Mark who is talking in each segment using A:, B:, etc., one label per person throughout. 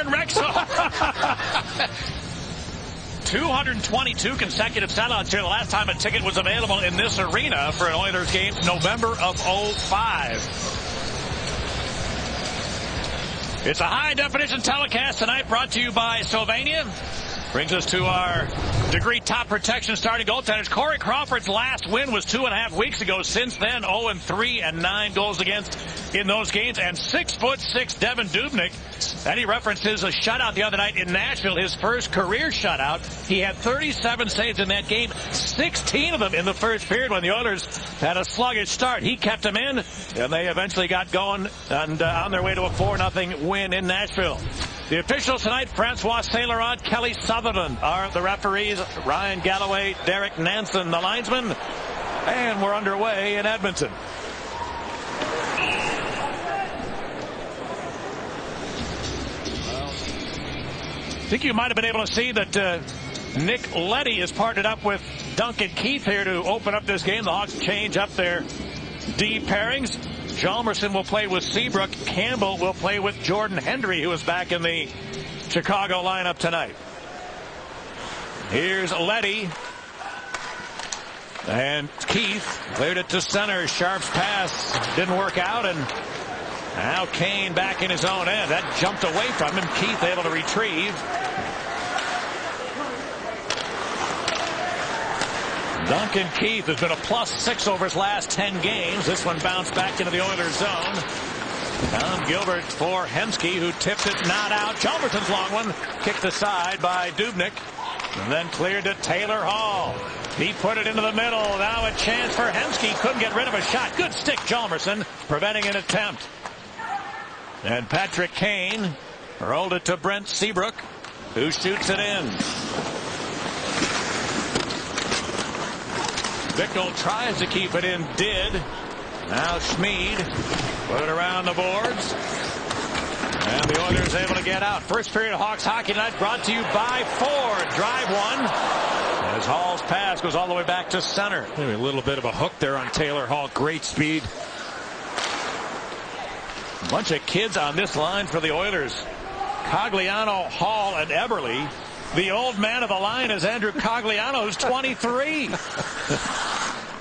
A: in Rexall. 222 consecutive sellouts here. The last time a ticket was available in this arena for an Oilers game, November of 05. It's a high-definition telecast tonight, brought to you by Sylvania. Brings us to our degree top protection starting goaltenders. Corey Crawford's last win was 2.5 weeks ago. Since then, 0-3 and 9 goals against in those games. And 6'6" Devin Dubnyk. And he references a shutout the other night in Nashville, his first career shutout. He had 37 saves in that game, 16 of them in the first period when the Oilers had a sluggish start. He kept them in, and they eventually got going and on their way to a 4-0 win in Nashville. The officials tonight, Francois Saint-Laurent, Kelly Sutherland are the referees. Ryan Galloway, Derek Nansen, the linesman. And we're underway in Edmonton. I think you might have been able to see that Nick Leddy is partnered up with Duncan Keith here to open up this game. The Hawks change up their D pairings. Hjalmarsson will play with Seabrook. Campbell will play with Jordan Hendry, who is back in the Chicago lineup tonight. Here's Leddy. And Keith cleared it to center. Sharp's pass didn't work out, and now Kane back in his own end. That jumped away from him. Keith able to retrieve. Duncan Keith has been a +6 over his last 10 games. This one bounced back into the Oilers zone. Tom Gilbert for Hemsky, who tipped it, not out. Hjalmarsson's long one kicked aside by Dubnyk, and then cleared to Taylor Hall. He put it into the middle. Now a chance for Hemsky. Couldn't get rid of a shot. Good stick, Hjalmarsson, preventing an attempt. And Patrick Kane rolled it to Brent Seabrook, who shoots it in. Bickle tries to keep it in, did. Now Schmid put it around the boards. And the Oilers able to get out. First period of Hawks Hockey Night brought to you by Ford. Drive one. As Hall's pass goes all the way back to center.
B: Maybe a little bit of a hook there on Taylor Hall. Great speed.
A: A bunch of kids on this line for the Oilers. Cogliano, Hall, and Eberle. The old man of the line is Andrew Cogliano, who's 23.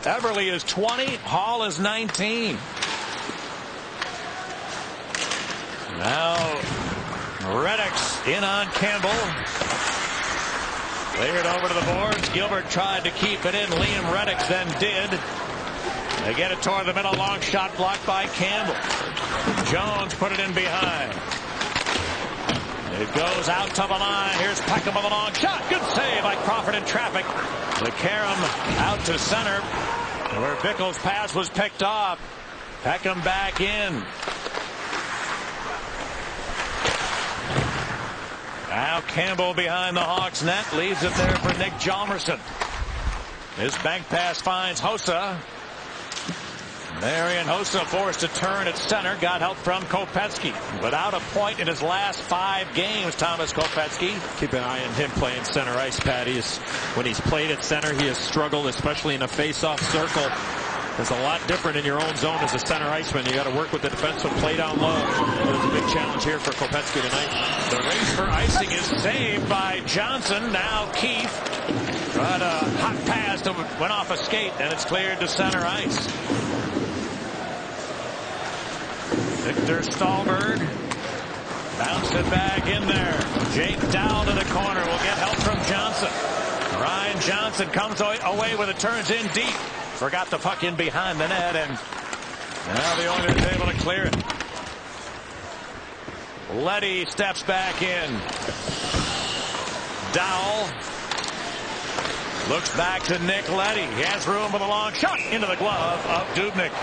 A: Eberle is 20. Hall is 19. Now Reddick's in on Campbell. Cleared over to the boards. Gilbert tried to keep it in. Liam Reddick then did. They get it toward the middle. Long shot blocked by Campbell. Jones put it in behind. It goes out to the line. Here's Peckham with a long shot. Good save by Crawford in traffic. McCarron out to center, where Bickle's pass was picked off. Peckham back in. Now Campbell behind the Hawks net. Leaves it there for Nick Hjalmarsson. His bank pass finds Hossa. Marian Hossa forced to turn at center. Got help from Kopecky. Without a point in his last 5 games, Thomas Kopecky.
B: Keep an eye on him playing center ice, Patty. When he's played at center, he has struggled, especially in a face-off circle. It's a lot different in your own zone as a center iceman. You got to work with the defenseman, play down low. There's a big challenge here for Kopecky tonight.
A: The race for icing is saved by Johnson. Now Keith tried a hot pass that went off a skate, and it's cleared to center ice. Victor Stahlberg bounced it back in there. Jake Dowd to the corner will get help from Johnson. Ryan Johnson comes away with it, turns in deep. Forgot the puck in behind the net, and now the Oilers able to clear it. Leddy steps back in. Dowell looks back to Nick Leddy. He has room for the long shot into the glove of Dubnyk.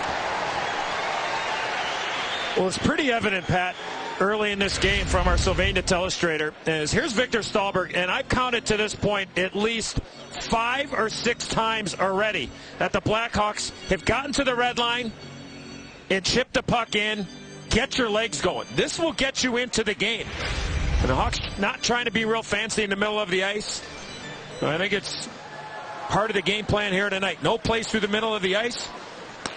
B: Well, it's pretty evident, Pat, early in this game from our Sylvania telestrator is here's Victor Stahlberg, and I've counted to this point at least 5 or 6 times already that the Blackhawks have gotten to the red line and chipped the puck in. Get your legs going. This will get you into the game. And the Hawks not trying to be real fancy in the middle of the ice. I think it's part of the game plan here tonight. No plays through the middle of the ice.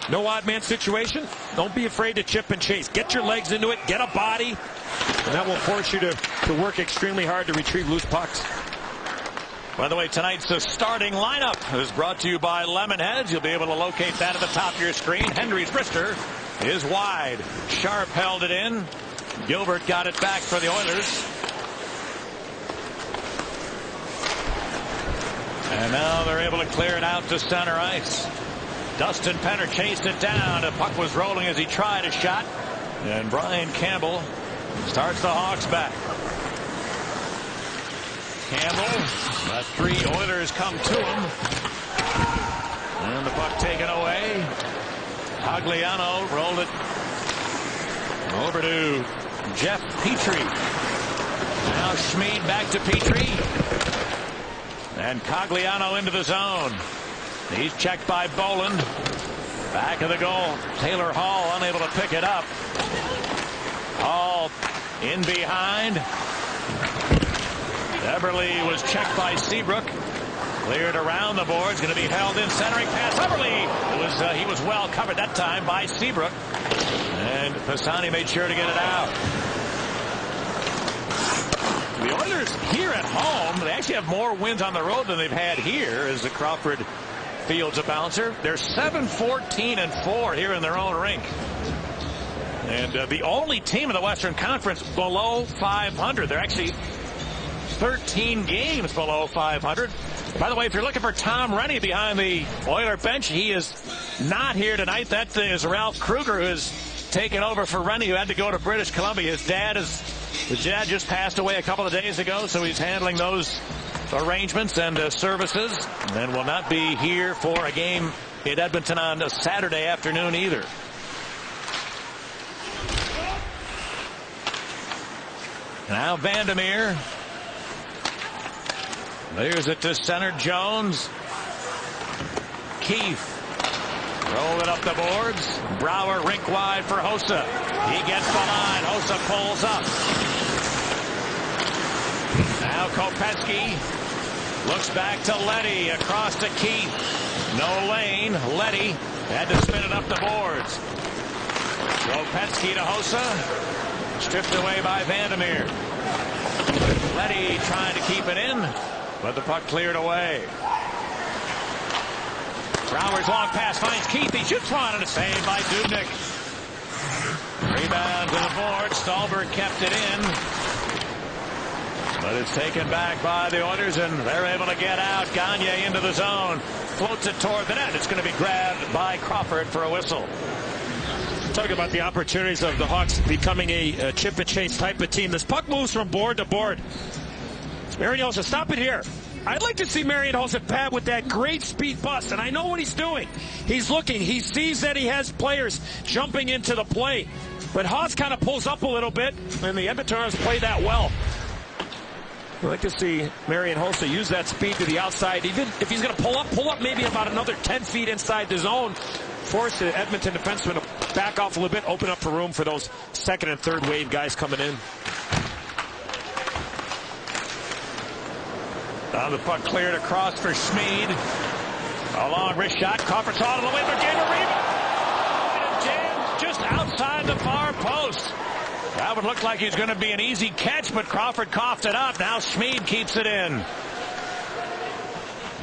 B: No odd man situation. Don't be afraid to chip and chase. Get your legs into it. Get a body. And that will force you to to work extremely hard to retrieve loose pucks.
A: By the way, tonight's starting lineup is brought to you by Lemonheads. You'll be able to locate that at the top of your screen. Henry's wrister is wide. Sharp held it in. Gilbert got it back for the Oilers. And now they're able to clear it out to center ice. Dustin Penner chased it down. The puck was rolling as he tried a shot. And Brian Campbell starts the Hawks back. Campbell, the three Oilers come to him. And the puck taken away. Cogliano rolled it over to Jeff Petrie. Now Schmid back to Petrie. And Cogliano into the zone. He's checked by Boland. Back of the goal. Taylor Hall unable to pick it up. Hall in behind. Eberle was checked by Seabrook. Cleared around the boards. Going to be held in. Centering pass. Eberle he was well covered that time by Seabrook. And Pisani made sure to get it out. The Oilers here at home, they actually have more wins on the road than they've had here as the Crawford fields a bouncer. They're 7-14-4 here in their own rink. And the only team in the Western Conference below 500. They're actually 13 games below 500. By the way, if you're looking for Tom Rennie behind the Oiler bench, he is not here tonight. That is Ralph Kruger, who has taken over for Rennie, who had to go to British Columbia. His dad just passed away a couple of days ago, so he's handling those arrangements and services, and will not be here for a game in Edmonton on a Saturday afternoon either. Now Vandermeer. There's it to center. Jones. Keith. Roll it up the boards. Brouwer rink wide for Hossa. He gets the line. Hossa pulls up. Now Kopecky looks back to Leddy. Across to Keith. No lane. Leddy had to spin it up the boards. Kopecky to Hossa. Stripped away by Vandermeer. Leddy trying to keep it in, but the puck cleared away. Brouwer's long pass finds Keith. He shoots one and a save by Dubnyk. Rebound to the board. Stallberg kept it in, but it's taken back by the Oilers, and they're able to get out. Gagne into the zone. Floats it toward the net. It's going to be grabbed by Crawford for a whistle.
B: Talk about the opportunities of the Hawks becoming a chip and chase type of team. This puck moves from board to board. Marian Hossa, stop it here. I'd like to see Marian Hossa pad with that great speed bust, and I know what he's doing. He's looking. He sees that he has players jumping into the play. But Haas kind of pulls up a little bit, and the Edmontoners play that well. I'd like to see Marian Hossa use that speed to the outside. Even if he's going to pull up maybe about another 10 feet inside the zone. Force the Edmonton defenseman to back off a little bit, open up for room for those second and third wave guys coming in. Now the puck cleared across for Schmid. A long wrist shot. Crawford's on the way for game of rebound. Jammed just outside the far post. That would look like he's going to be an easy catch, but Crawford coughed it up. Now Schmid keeps it in.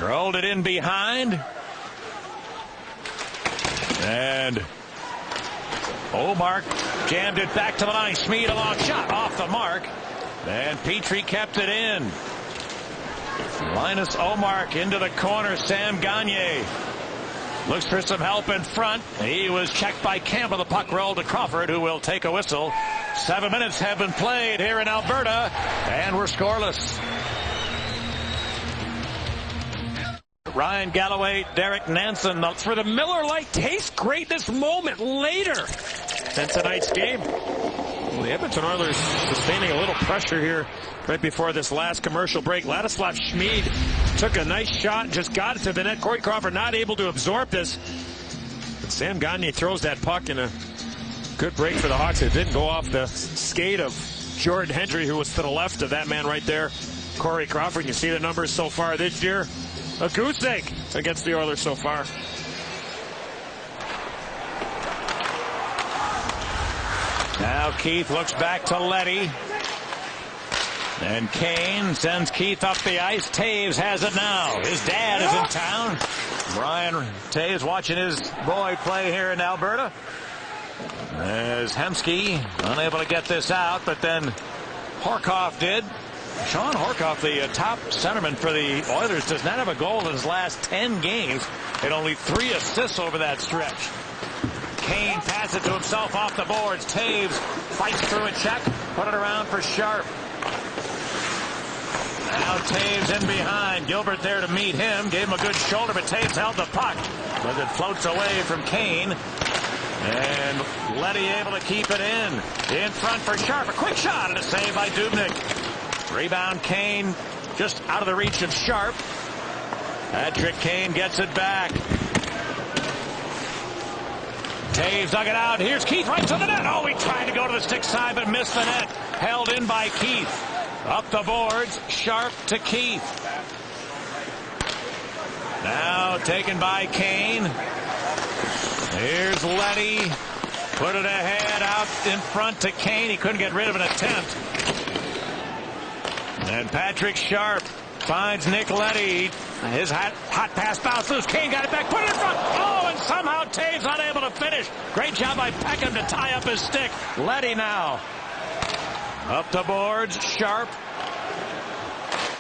B: Rolled it in behind. And Omark jammed it back to the line. Schmid a long shot off the mark. And Petrie kept it in. Linus Omark into the corner. Sam Gagne looks for some help in front. He was checked by Campbell. The puck rolled to Crawford, who will take a whistle. 7 minutes have been played here in Alberta, and we're scoreless. Ryan Galloway, Derek Nansen. For the Miller Lite tastes great this moment later than tonight's game. Well, the Edmonton Oilers sustaining a little pressure here right before this last commercial break. Ladislav Schmid took a nice shot, just got it to the net. Corey Crawford not able to absorb this. But Sam Gagne throws that puck in a good break for the Hawks. It didn't go off the skate of Jordan Hendry, who was to the left of that man right there, Corey Crawford. You see the numbers so far this year. A goose egg against the Oilers so far. Now Keith looks back to Leddy.
A: And Kane sends Keith up the ice. Taves has it now. His dad is in town. Brian Taves watching his boy play here in Alberta. As Hemsky unable to get this out, but then Horkoff did. Sean Horkoff, the top centerman for the Oilers, does not have a goal in his last 10 games and only 3 assists over that stretch. Kane passes it to himself off the boards. Taves fights through a check, put it around for Sharp. Now Taves in behind. Gilbert there to meet him. Gave him a good shoulder, but Taves held the puck. But it floats away from Kane. And Leddy able to keep it in. In front for Sharp. A quick shot and a save by Dubnyk. Rebound Kane just out of the reach of Sharp. Patrick Kane gets it back. Taves dug it out. Here's Keith right to the net. Oh, he tried to go to the stick side but missed the net. Held in by Keith. Up the boards. Sharp to Keith. Now taken by Kane. Here's Leddy. Put it ahead out in front to Kane. He couldn't get rid of an attempt. And Patrick Sharp finds Nick Leddy. His hot pass bounced loose. Kane got it back. Put it in front. Oh, and somehow Taves unable to finish. Great job by Peckham to tie up his stick. Leddy now. Up the boards. Sharp.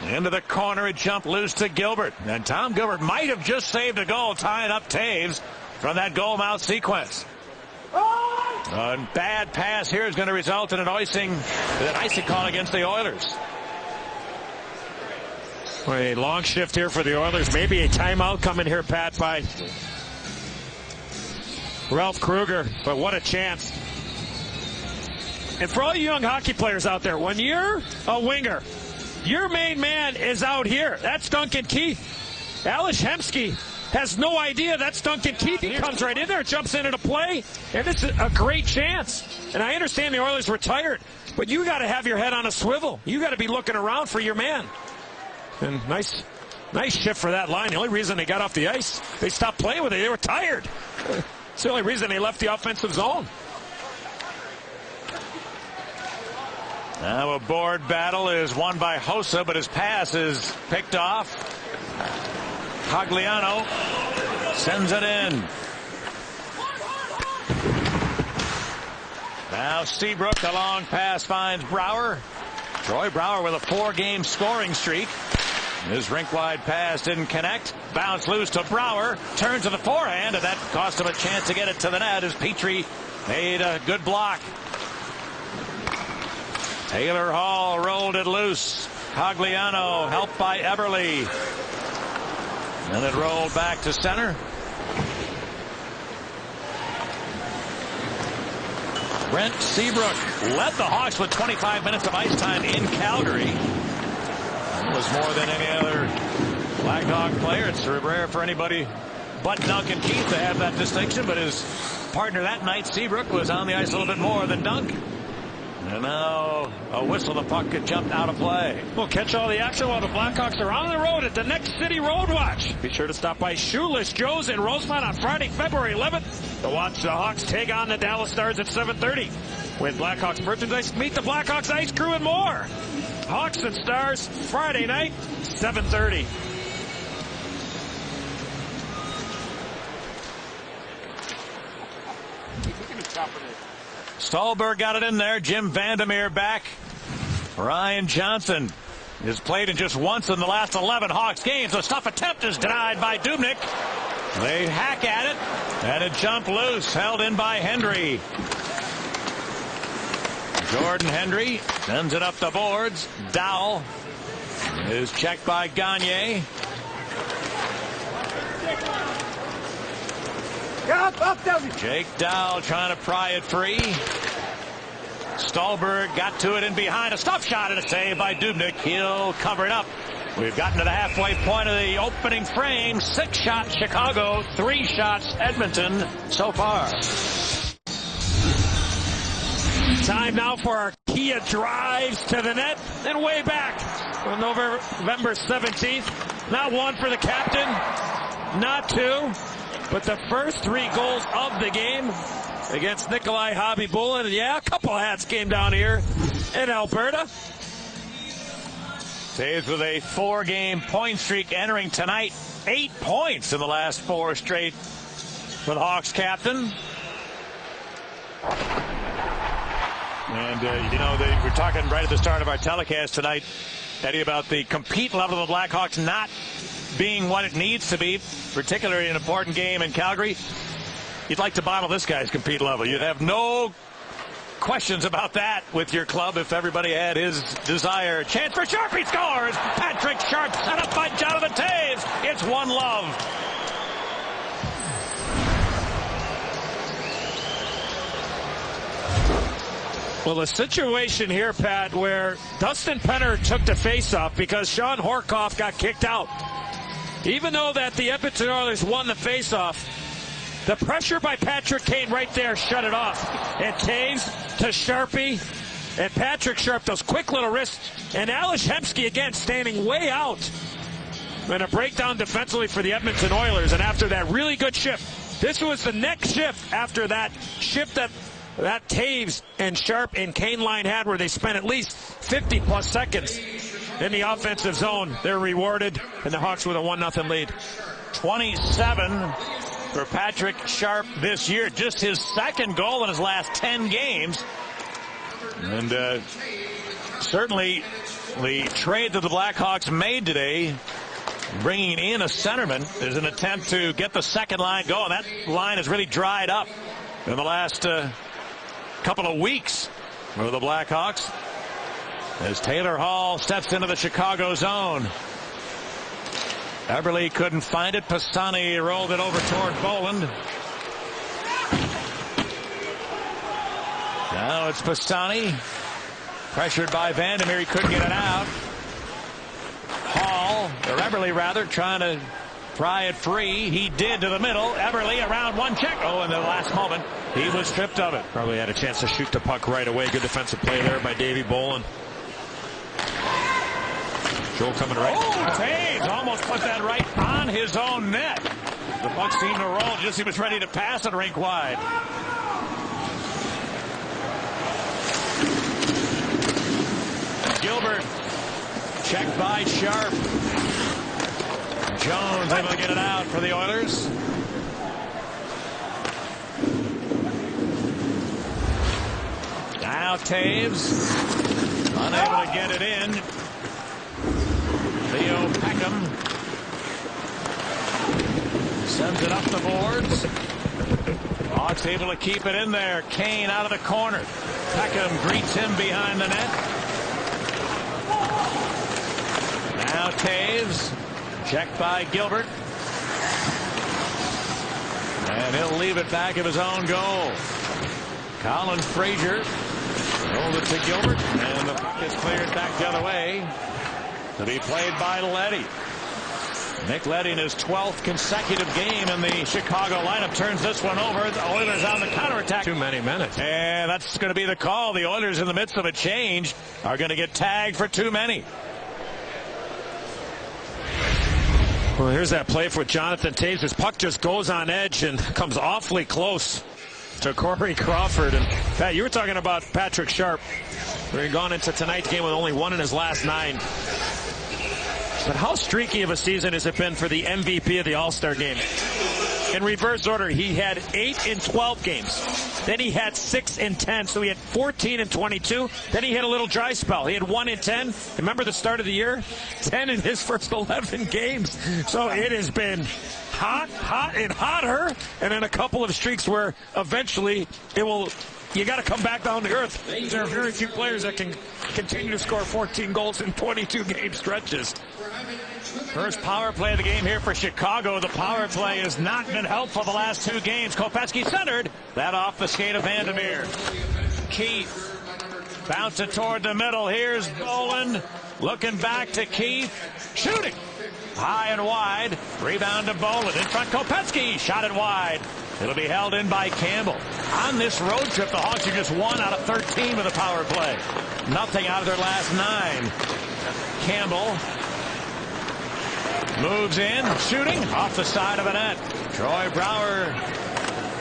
A: Into the corner. It jumped loose to Gilbert. And Tom Gilbert might have just saved a goal tying up Taves from that goal mouth sequence. A bad pass here is going to result in an icing call against the Oilers.
B: A long shift here for the Oilers. Maybe a timeout coming here, Pat, by Ralph Kruger. But what a chance. And for all you young hockey players out there, when you're a winger, your main man is out here. That's Duncan Keith. Ales Hemsky has no idea that's Duncan Keith. He comes right in there, jumps into the play, and it's a great chance. And I understand the Oilers were tired, but you got to have your head on a swivel. You got to be looking around for your man. And nice shift for that line. The only reason they got off the ice, they stopped playing with it. They were tired. It's the only reason they left the offensive zone.
A: Now a board battle is won by Hossa, but his pass is picked off. Cogliano sends it in. Now Seabrook, a long pass finds Brouwer. Troy Brouwer with a 4-game scoring streak. His rink-wide pass didn't connect. Bounce loose to Brouwer. Turns to the forehand, and that cost him a chance to get it to the net as Petrie made a good block. Taylor Hall rolled it loose. Cogliano helped by Eberle. And it rolled back to center. Brent Seabrook led the Hawks with 25 minutes of ice time in Calgary. It was more than any other Blackhawk player. It's rare for anybody but Duncan Keith to have that distinction, but his partner that night, Seabrook, was on the ice a little bit more than Dunk. And now a whistle, the puck had jumped out of play.
B: We'll catch all the action while the Blackhawks are on the road at the Next City Road Watch. Be sure to stop by Shoeless Joe's in Rosemont on Friday, February 11th to watch the Hawks take on the Dallas Stars at 7:30. With Blackhawks merchandise, meet the Blackhawks ice crew and more. Hawks and Stars, Friday night, 7:30.
A: Stolberg got it in there. Jim Vandermeer back. Ryan Johnson has played in just once in the last 11 Hawks games. The stuff attempt is denied by Dubnyk. They hack at it, and it jumped loose. Held in by Hendry. Jordan Hendry sends it up the boards. Dowell is checked by Gagne. Jake Dowell trying to pry it free. Stolberg got to it in behind. A stop shot and a save by Dubnyk. He'll cover it up. We've gotten to the halfway point of the opening frame. 6 shots Chicago, 3 shots Edmonton so far.
B: Time now for our Kia drives to the net and way back on November 17th. Not 1 for the captain, not 2. But the first 3 goals of the game against Nikolai Habibulin. And yeah, a couple hats came down here in Alberta.
A: Toews with a 4-game point streak entering tonight. 8 points in the last 4 straight for the Hawks captain. And, we're talking right at the start of our telecast tonight, Eddie, about the compete level of the Blackhawks not being what it needs to be, particularly in an important game in Calgary. You'd like to bottle this guy's compete level. You'd have no questions about that with your club if everybody had his desire. Chance for Sharp, he scores! Patrick Sharp set up by Jonathan Toews. It's 1-0.
B: Well, a situation here, Pat, where Dustin Penner took the face-off because Sean Horkoff got kicked out. Even though that the Edmonton Oilers won the face-off, the pressure by Patrick Kane right there shut it off. And Toews to Sharpie, and Patrick Sharp, those quick little wrists. And Ales Hemsky again standing way out. And a breakdown defensively for the Edmonton Oilers. And after that really good shift, this was the next shift after that shift that Toews and Sharp and Kane line had, where they spent at least 50-plus seconds in the offensive zone. They're rewarded, and the Hawks with a 1-0 lead.
A: 27 for Patrick Sharp this year. Just his second goal in his last 10 games. And certainly the trade that the Blackhawks made today, bringing in a centerman, is an attempt to get the second line going. That line has really dried up in the last couple of weeks for the Blackhawks as Taylor Hall steps into the Chicago zone. Eberle couldn't find it. Pastani rolled it over toward Boland. Now it's Pastani, pressured by Vandermeer. He couldn't get it out. Hall, or Eberle rather, trying to pry it free. He did to the middle. Eberle around one check. Oh, in the last moment, he was stripped of it.
B: Probably had a chance to shoot the puck right away. Good defensive play there by Davey Boland. Joel coming right.
A: Oh, Toews almost put that right on his own net. The puck seemed to roll just as he was ready to pass it rink wide. Gilbert checked by Sharp. Jones able to get it out for the Oilers. Now Toews unable to get it in. Leo Peckham sends it up the boards. Hawks able to keep it in there. Kane out of the corner. Peckham greets him behind the net. Now Toews, checked by Gilbert. And he'll leave it back of his own goal. Colin Fraser rolled it to Gilbert, and the puck is cleared back the other way to be played by Leddy. Nick Leddy in his 12th consecutive game in the Chicago lineup turns this one over. The Oilers on the counterattack.
B: Too many minutes.
A: And that's going to be the call. The Oilers, in the midst of a change, are going to get tagged for too many.
B: Well, here's that play for Jonathan Toews. His puck just goes on edge and comes awfully close to Corey Crawford. And Pat, you were talking about Patrick Sharp. We're gone into tonight's game with only 1 in his last 9. But how streaky of a season has it been for the MVP of the All-Star game? In reverse order, he had 8 in 12 games. Then he had 6 in 10. So he had 14 in 22. Then he had a little dry spell. He had 1 in 10. Remember the start of the year? 10 in his first 11 games. So it has been hot, and hotter. And then a couple of streaks where eventually it will... You got to come back down to earth. There are very few players that can continue to score 14 goals in 22 game stretches.
A: First power play of the game here for Chicago. The power play has not been helpful the last 2 games. Kopecky centered. That off the skate of Vandermeer. Keith bounce it toward the middle. Here's Boland looking back to Keith. Shooting. High and wide. Rebound to Boland. In front, Kopecky. Shot it wide. It'll be held in by Campbell. On this road trip, the Hawks are just 1 out of 13 with a power play. Nothing out of their last 9. Campbell moves in, shooting off the side of the net. Troy Brouwer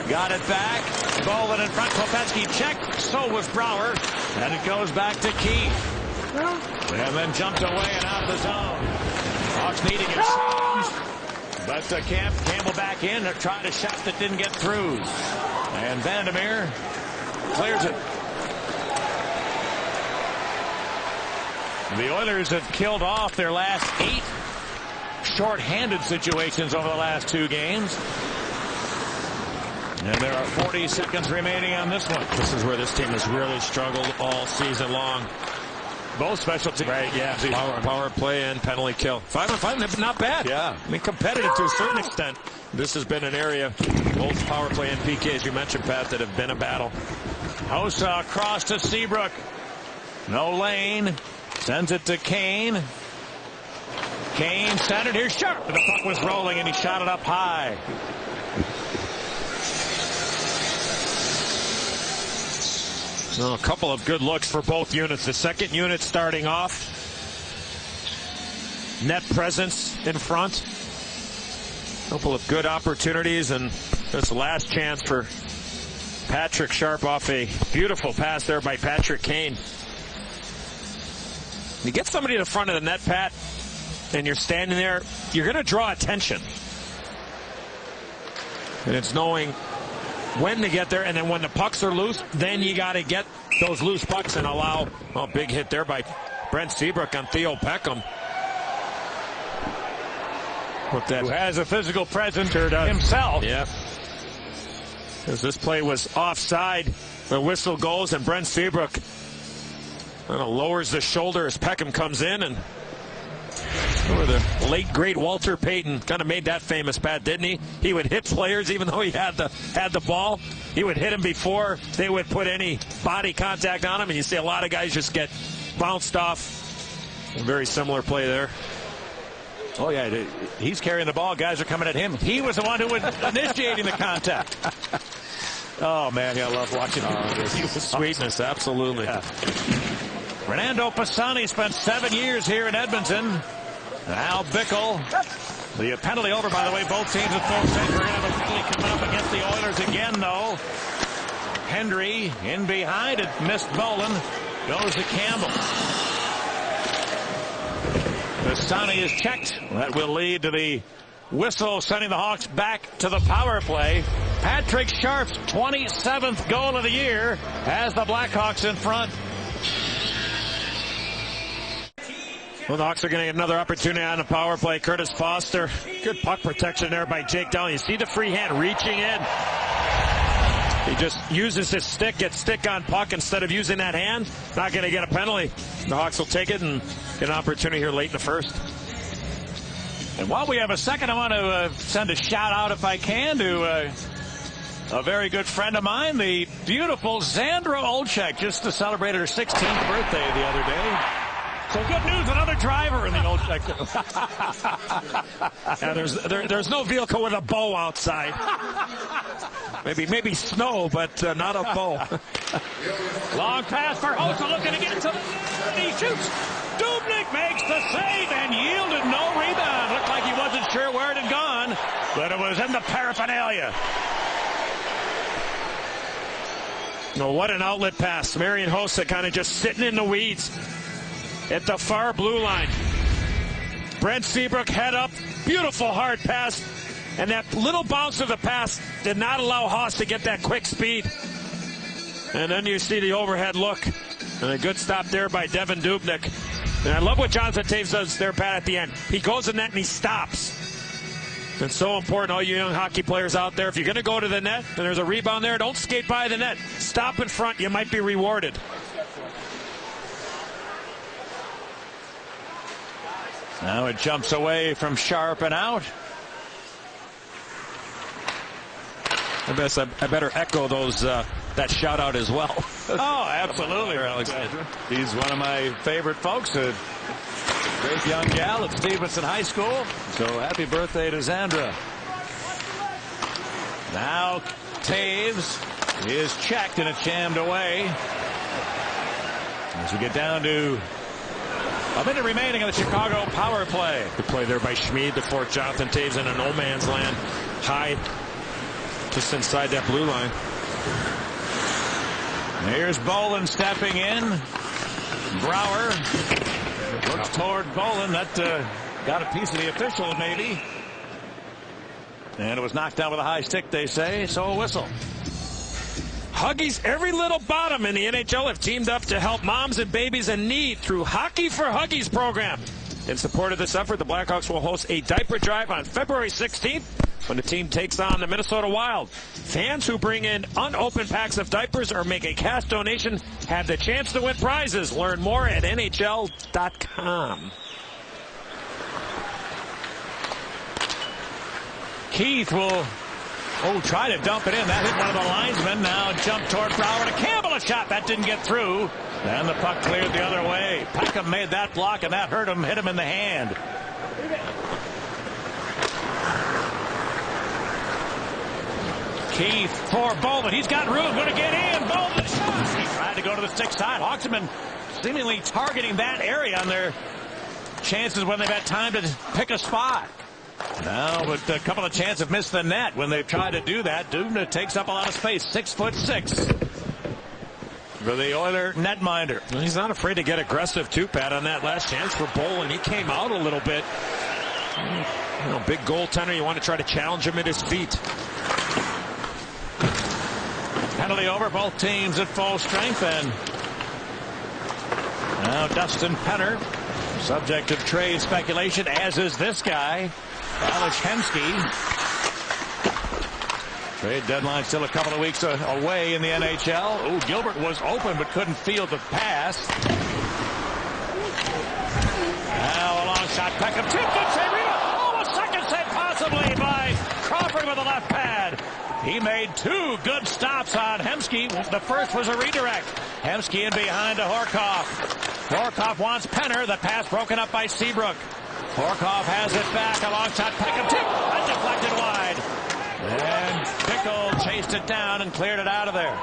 A: got it back. Boland in front. Kopecky checked. So was Brouwer. And it goes back to Keith. And then jumped away and out of the zone. Hawks needing a change. But Campbell back in to try a shot that didn't get through. And Vandermeer clears it. The Oilers have killed off their last 8 short-handed situations over the last 2 games. And there are 40 seconds remaining on this one.
B: This is where this team has really struggled all season long.
A: Both special teams.
B: Right, yeah. Power play and penalty kill. 5-on-5, not bad.
A: Yeah.
B: I mean, competitive to a certain extent. This has been an area, both power play and PK, as you mentioned, Pat, that have been a battle.
A: Hossa across to Seabrook. No lane. Sends it to Kane. Kane centered. Here's Sharp. The puck was rolling and he shot it up high.
B: Well, a couple of good looks for both units. The second unit starting off. Net presence in front. A couple of good opportunities, and this last chance for Patrick Sharp off a beautiful pass there by Patrick Kane. You get somebody in the front of the net, Pat, and you're standing there, you're going to draw attention. And it's knowing when to get there, and then when the pucks are loose, then you got to get those loose pucks and allow a big hit there by Brent Seabrook on Theo Peckham.
A: Who has a physical presence himself.
B: Yeah. As this play was offside, the whistle goes, and Brent Seabrook kind of lowers the shoulder as Peckham comes in. And the late great Walter Payton kind of made that famous, Pat, didn't he? He would hit players even though he had the ball. He would hit them before they would put any body contact on him, and you see a lot of guys just get bounced off. A very similar play there.
A: Oh, yeah, he's carrying the ball. Guys are coming at him. He was the one who was initiating the contact. Oh, man, I love watching him.
B: He was sweetness, absolutely.
A: Yeah. Fernando Pisani spent 7 years here in Edmonton. Now Bickle. The penalty over, by the way. Both teams at full stage. We're going to have a penalty coming up against the Oilers again, though. Hendry in behind it. Missed Bolin. Goes to Campbell. Pisani is checked. That will lead to the whistle, sending the Hawks back to the power play. Patrick Sharp's 27th goal of the year has the Blackhawks in front.
B: Well, the Hawks are going to get another opportunity on the power play. Curtis Foster. Good puck protection there by Jake Dowling. You see the free hand reaching in. He just uses his stick, gets stick on puck instead of using that hand. Not going to get a penalty. The Hawks will take it and get an opportunity here late in the first.
A: And while we have a second, I want to send a shout out, if I can, to a very good friend of mine, the beautiful Zandra Olchek, just celebrated her 16th birthday the other day. So good news, another driver in the old sector.
B: Yeah, there's no vehicle with a bow outside. Maybe snow, but not a bow.
A: Long pass for Hossa, looking to get to the net. He shoots. Dubnyk makes the save and yielded no rebound. Looked like he wasn't sure where it had gone, but it was in the paraphernalia.
B: No, what an outlet pass. Marian Hossa kind of just sitting in the weeds at the far blue line. Brent Seabrook head up. Beautiful hard pass. And that little bounce of the pass did not allow Haas to get that quick speed. And then you see the overhead look. And a good stop there by Devin Dubnyk. And I love what Jonathan Toews does there, Pat, at the end. He goes in net and he stops. It's so important, all you young hockey players out there. If you're going to go to the net and there's a rebound there, don't skate by the net. Stop in front. You might be rewarded.
A: Now it jumps away from Sharp and out.
B: I better echo those that shout out as well.
A: Oh, absolutely, Alexander. He's one of my favorite folks. A great young gal at Stevenson High School. So happy birthday to Zandra. Now Toews is checked and it's jammed away. As we get down to a minute remaining in the Chicago power play.
B: Good play there by Schmid to force Jonathan Toews in a no man's land. High, just inside that blue line.
A: Here's Bolin stepping in. Brouwer looks toward Bolin. That got a piece of the official, maybe. And it was knocked down with a high stick, they say, so a whistle.
B: Huggies, every little bottom in the NHL have teamed up to help moms and babies in need through Hockey for Huggies program. In support of this effort, the Blackhawks will host a diaper drive on February 16th when the team takes on the Minnesota Wild. Fans who bring in unopened packs of diapers or make a cash donation have the chance to win prizes. Learn more at NHL.com.
A: Keith will try to dump it in. That hit one of the linesmen. Now jump toward Brouwer to Campbell. A shot. That didn't get through. And the puck cleared the other way. Peckham made that block, and that hurt him. Hit him in the hand. Keith for Bowman. He's got room. Going to get in. Bowman shot. He tried to go to the stick side. Hawks have been seemingly targeting that area on their chances when they've had time to pick a spot. Now, but a couple of chances have missed the net when they've tried to do that. Dubnyk takes up a lot of space. 6'6" for the Oiler netminder.
B: He's not afraid to get aggressive too, Pat, on that last chance for Bolin. He came out a little bit. You know, big goaltender. You want to try to challenge him at his feet.
A: Penalty over. Both teams at full strength. And now Dustin Penner, subject of trade speculation, as is this guy, Alex Hemsky. Trade deadline still a couple of weeks away in the NHL. Oh, Gilbert was open but couldn't field the pass. Now a long shot. Peckham tipped it. Oh, a second save possibly by Crawford with a left pad. He made two good stops on Hemsky. The first was a redirect. Hemsky in behind to Horkoff. Horkoff wants Penner. The pass broken up by Seabrook. Horkoff has it back alongside Peckham. Tip and deflected wide. And Pickle chased it down and cleared it out of there.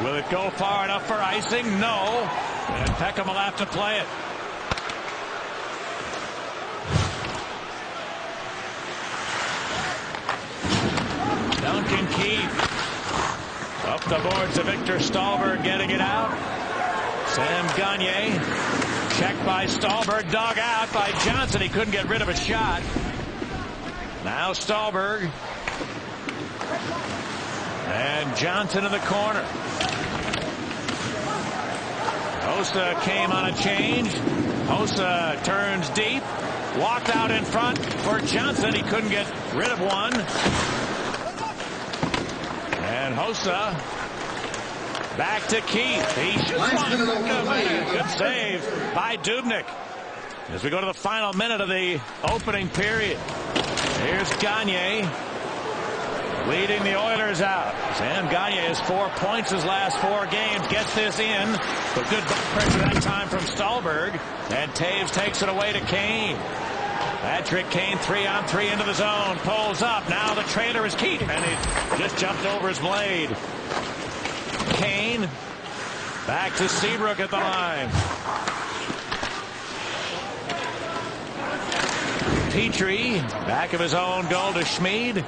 A: Will it go far enough for icing? No. And Peckham will have to play it. Duncan Keith. Up the boards to Victor Stahlberg, getting it out. Sam Gagner. Checked by Stahlberg. Dug out by Johnson. He couldn't get rid of a shot. Now Stahlberg. And Johnson in the corner. Hossa came on a change. Hossa turns deep. Walked out in front for Johnson. He couldn't get rid of one. And Hossa back to Keith. He shoots one. Good save by Dubnyk. As we go to the final minute of the opening period. Here's Gagner leading the Oilers out. Sam Gagner has 4 points his last 4 games. Gets this in. But good pressure that time from Stahlberg. And Taves takes it away to Kane. Patrick Kane 3-on-3 into the zone. Pulls up. Now the trailer is Keith. And he just jumped over his blade. Kane back to Seabrook at the line. Petrie back of his own goal to Schmid.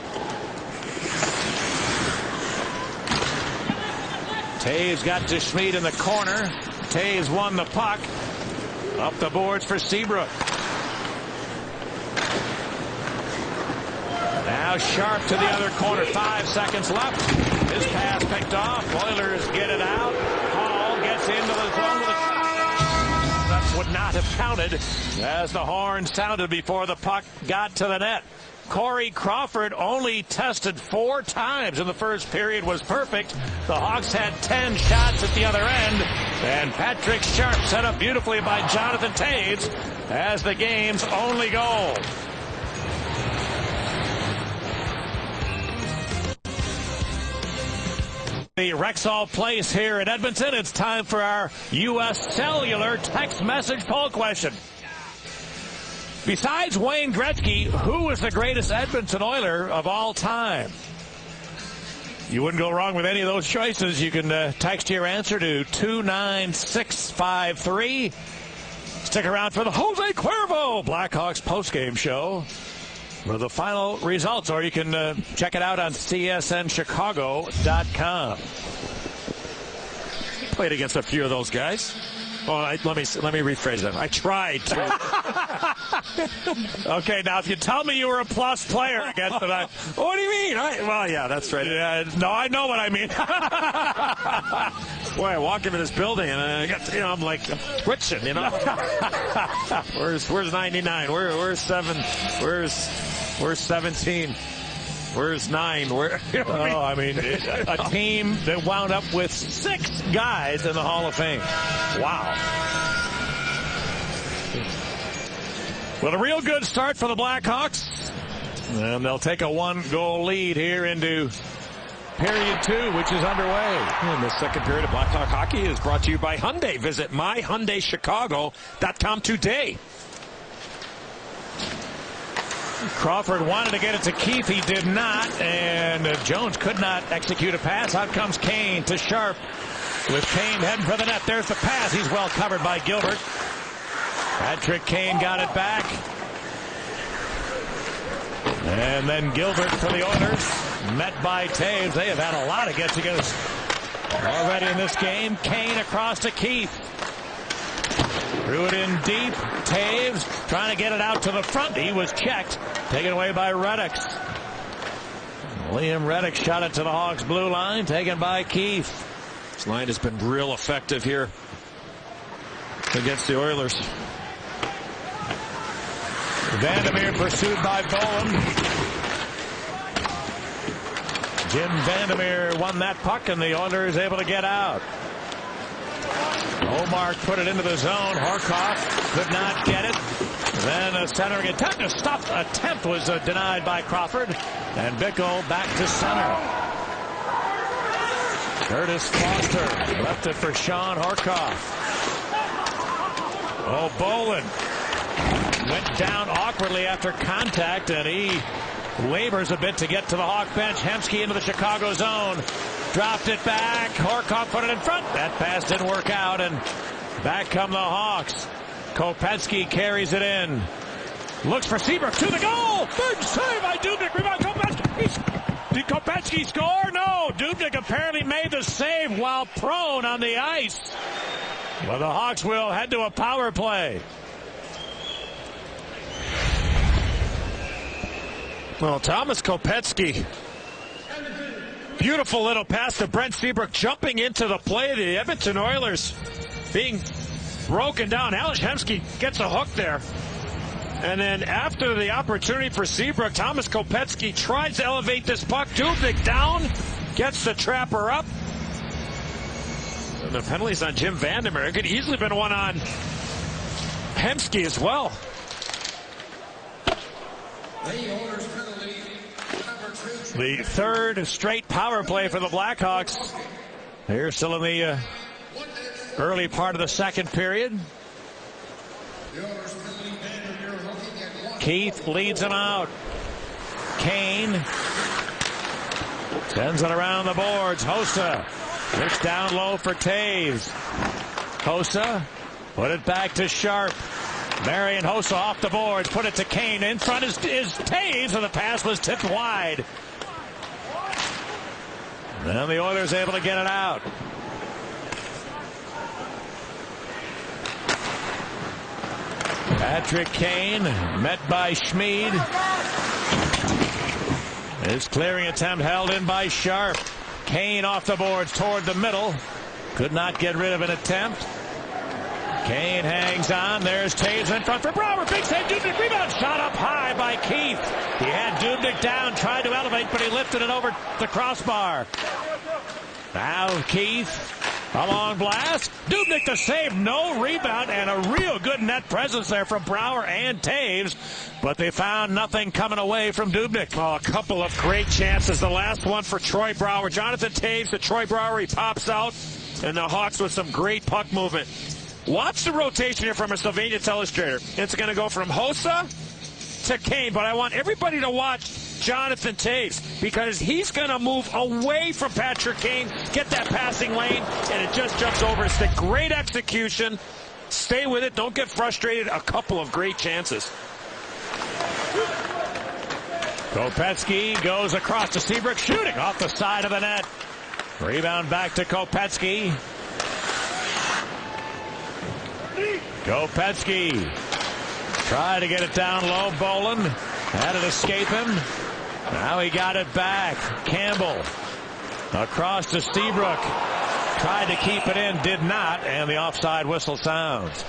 A: Taves got to Schmid in the corner. Taves won the puck. Up the boards for Seabrook. Now Sharp to the other corner. 5 seconds left. His pass picked off. Oilers get it out. Hall gets into the zone with a shot. That would not have counted as the horn sounded before the puck got to the net. Corey Crawford only tested 4 times in the first period, was perfect. The Hawks had 10 shots at the other end. And Patrick Sharp set up beautifully by Jonathan Taves as the game's only goal. The Rexall Place here in Edmonton. It's time for our U.S. Cellular text message poll question. Besides Wayne Gretzky, who is the greatest Edmonton Oiler of all time? You wouldn't go wrong with any of those choices. You can text your answer to 29653. Stick around for the Jose Cuervo Blackhawks postgame show for the final results, or you can check it out on csnchicago.com.
B: played against a few of those guys. Oh, let me rephrase that. I tried to.
A: Okay, now if you tell me you were a plus player against them,
B: what do you mean? Well, yeah, that's right.
A: No, I know what I mean.
B: Boy, I walk into this building and I'm like twitching. Where's 99? Where's 7? Where's 17? Where's 9?
A: I mean, a team that wound up with 6 guys in the Hall of Fame. Wow. Well, a real good start for the Blackhawks. And they'll take a 1-goal lead here into period 2, which is underway.
B: And the second period of Blackhawk hockey is brought to you by Hyundai. Visit myhyundaichicago.com today.
A: Crawford wanted to get it to Keith. He did not. And Jones could not execute a pass. Out comes Kane to Sharp. With Kane heading for the net. There's the pass. He's well covered by Gilbert. Patrick Kane got it back. And then Gilbert for the Oilers. Met by Taves. They have had a lot of get-togethers already in this game. Kane across to Keith. Threw it in deep. Taves trying to get it out to the front. He was checked. Taken away by Reddick. Liam Reddick shot it to the Hawks' blue line. Taken by Keith.
B: This line has been real effective here against the Oilers.
A: Vandermeer pursued by Bowen. Jim Vandermeer won that puck, and the Oilers able to get out. Omar put it into the zone. Horkoff could not get it. Then a centering attempt. A stop attempt was denied by Crawford. And Bickle back to center. Curtis Foster left it for Sean Horkoff. Oh, Bolin went down awkwardly after contact, and he labors a bit to get to the Hawk bench. Hemsky into the Chicago zone. Dropped it back. Horkoff put it in front. That pass didn't work out, and back come the Hawks. Kopetsky carries it in. Looks for Seabrook to the goal. Big save by Dubnyk. Rebound Kopetsky. Did Kopetsky score? No. Dubnyk apparently made the save while prone on the ice. Well, the Hawks will head to a power play.
B: Well, Thomas Kopetsky. Beautiful little pass to Brent Seabrook, jumping into the play. The Edmonton Oilers being broken down. Alex Hemsky gets a hook there. And then after the opportunity for Seabrook, Thomas Kopetsky tries to elevate this puck. Dubnyk down, gets the trapper up. And the penalty's on Jim Vandermeer. It could easily have been one on Hemsky as well.
A: The third straight power play for the Blackhawks. They're still in the early part of the second period. Keith leads him out. Kane sends it around the boards. Hossa looks down low for Taves. Hossa put it back to Sharp. Marion Hossa off the boards. Put it to Kane. In front is Taves, and the pass was tipped wide. And the Oilers able to get it out. Patrick Kane met by Schmid. His clearing attempt held in by Sharp. Kane off the boards toward the middle. Could not get rid of an attempt. Kane hangs on. There's Taves in front for Brouwer. Big save. Dubnyk rebound. Shot up high by Keith. He had Dubnyk down. Tried to elevate, but he lifted it over the crossbar. Now Keith. A long blast. Dubnyk the save. No rebound, and a real good net presence there from Brouwer and Taves. But they found nothing coming away from Dubnyk.
B: Oh, a couple of great chances. The last one for Troy Brouwer. Jonathan Taves to Troy Brouwer. He pops out. And the Hawks with some great puck movement. Watch the rotation here from a Sylvania Telestrator. It's going to go from Hossa to Kane, but I want everybody to watch Jonathan Taves because he's going to move away from Patrick Kane, get that passing lane, and it just jumps over. It's the great execution. Stay with it. Don't get frustrated. A couple of great chances.
A: Kopetsky goes across to Seabrook, shooting off the side of the net. Rebound back to Kopetsky. Kopetsky tried to get it down low. Bolin had it escape him. Now he got it back. Campbell across to Seabrook. Tried to keep it in, did not, and the offside whistle sounds.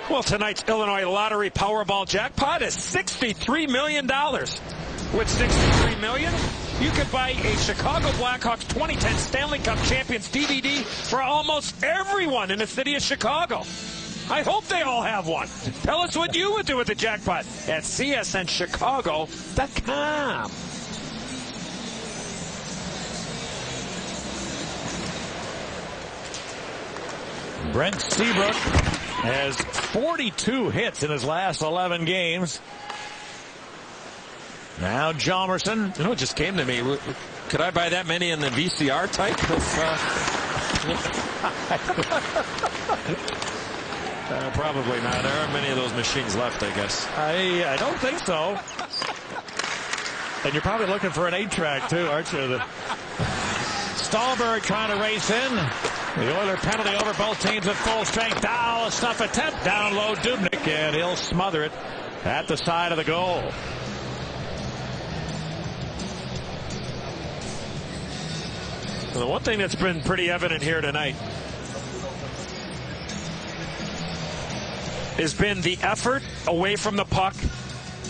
B: Well, tonight's Illinois Lottery Powerball jackpot is $63 million. With $63 million, you could buy a Chicago Blackhawks 2010 Stanley Cup Champions DVD for almost everyone in the city of Chicago. I hope they all have one. Tell us what you would do with the jackpot at csnchicago.com.
A: Brent Seabrook has 42 hits in his last 11 games. Now Jalmerson.
B: You know, it just came to me. Could I buy that many in the VCR type? Probably not. There aren't many of those machines left, I guess.
A: I don't think so. And you're probably looking for an 8-track too, aren't you? Stallberg trying to race in. The Oiler penalty over, both teams at full strength. Dow, a stuff attempt. Down low, Dubnyk, and he'll smother it at the side of the goal.
B: The one thing that's been pretty evident here tonight has been the effort away from the puck,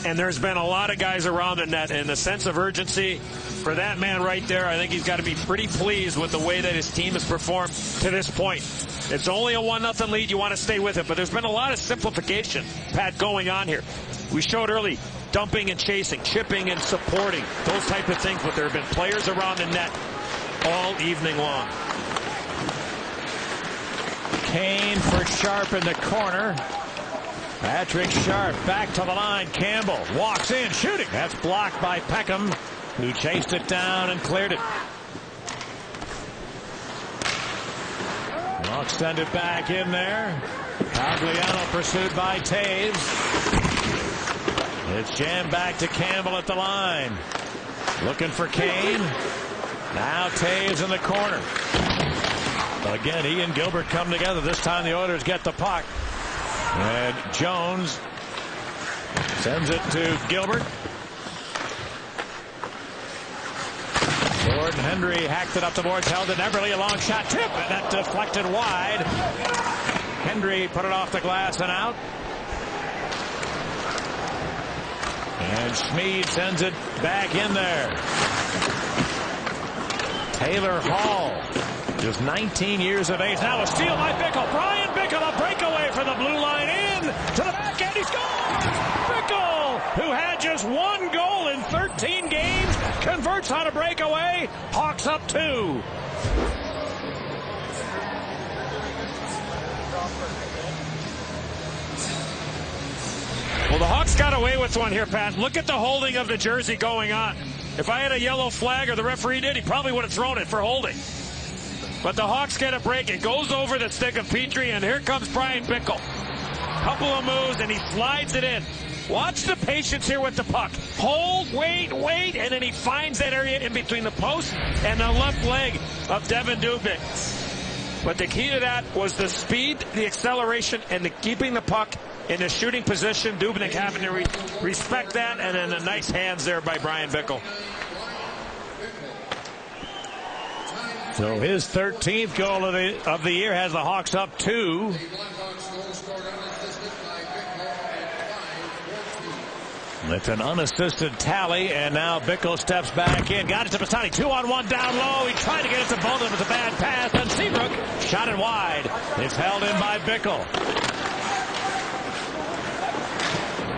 B: and there's been a lot of guys around the net, and the sense of urgency for that man right there. I think he's got to be pretty pleased with the way that his team has performed to this point. It's only a 1-0 lead. You want to stay with it, but there's been a lot of simplification, Pat, going on here. We showed early dumping and chasing, chipping and supporting, those type of things, but there have been players around the net all evening long.
A: Kane for Sharp in the corner. Patrick Sharp back to the line. Campbell walks in, shooting. That's blocked by Peckham, who chased it down and cleared it. Hawks send it back in there. Cagliano pursued by Taves. It's jammed back to Campbell at the line. Looking for Kane. Now Taves in the corner. Again, he and Gilbert come together. This time the Oilers get the puck. And Jones sends it to Gilbert. Jordan Hendry hacked it up the boards, held it. Everly, a long shot, tip, and that deflected wide. Hendry put it off the glass and out. And Schmid sends it back in there. Taylor Hall, just 19 years of age. Now a steal by Bickle. Brian Bickle, a breakaway for the blue line, in to the back end. He scores! Bickle, who had just one goal in 13 games, converts on a breakaway. Hawks up 2.
B: Well, the Hawks got away with one here, Pat. Look at the holding of the jersey going on. If I had a yellow flag, or the referee did, he probably would have thrown it for holding. But the Hawks get a break. It goes over the stick of Petrie, and here comes Brian Bickle. Couple of moves, and he slides it in. Watch the patience here with the puck. Hold, wait, and then he finds that area in between the post and the left leg of Devin Dubnyk. But the key to that was the speed, the acceleration, and the keeping the puck in the shooting position. Dubnyk having to respect that, and then the nice hands there by Brian Bickle.
A: So his 13th goal of the year has the Hawks up 2. It's an unassisted tally, and now Bickle steps back in. Got it to Pistani. 2-on-1 down low. He tried to get it to Bolden with a bad pass, and Seabrook shot it wide. It's held in by Bickle.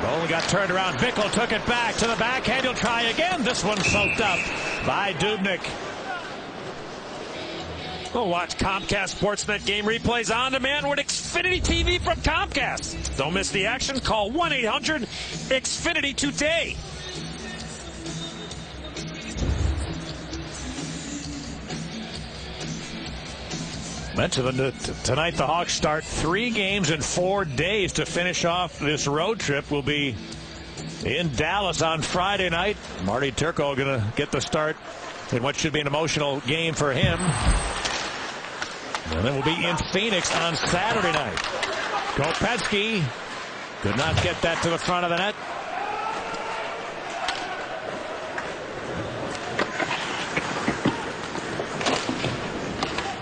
A: Bolden got turned around. Bickle took it back to the backhand. He'll try again. This one soaked up by Dubnyk.
B: Well, watch Comcast Sportsnet game replays on demand with Xfinity TV from Comcast. Don't miss the action. Call 1-800-XFINITY today.
A: Mentioned tonight the Hawks start 3 games in 4 days to finish off this road trip. We'll be in Dallas on Friday night. Marty Turco going to get the start in what should be an emotional game for him. And then we'll be in Phoenix on Saturday night. Kopecky could not get that to the front of the net.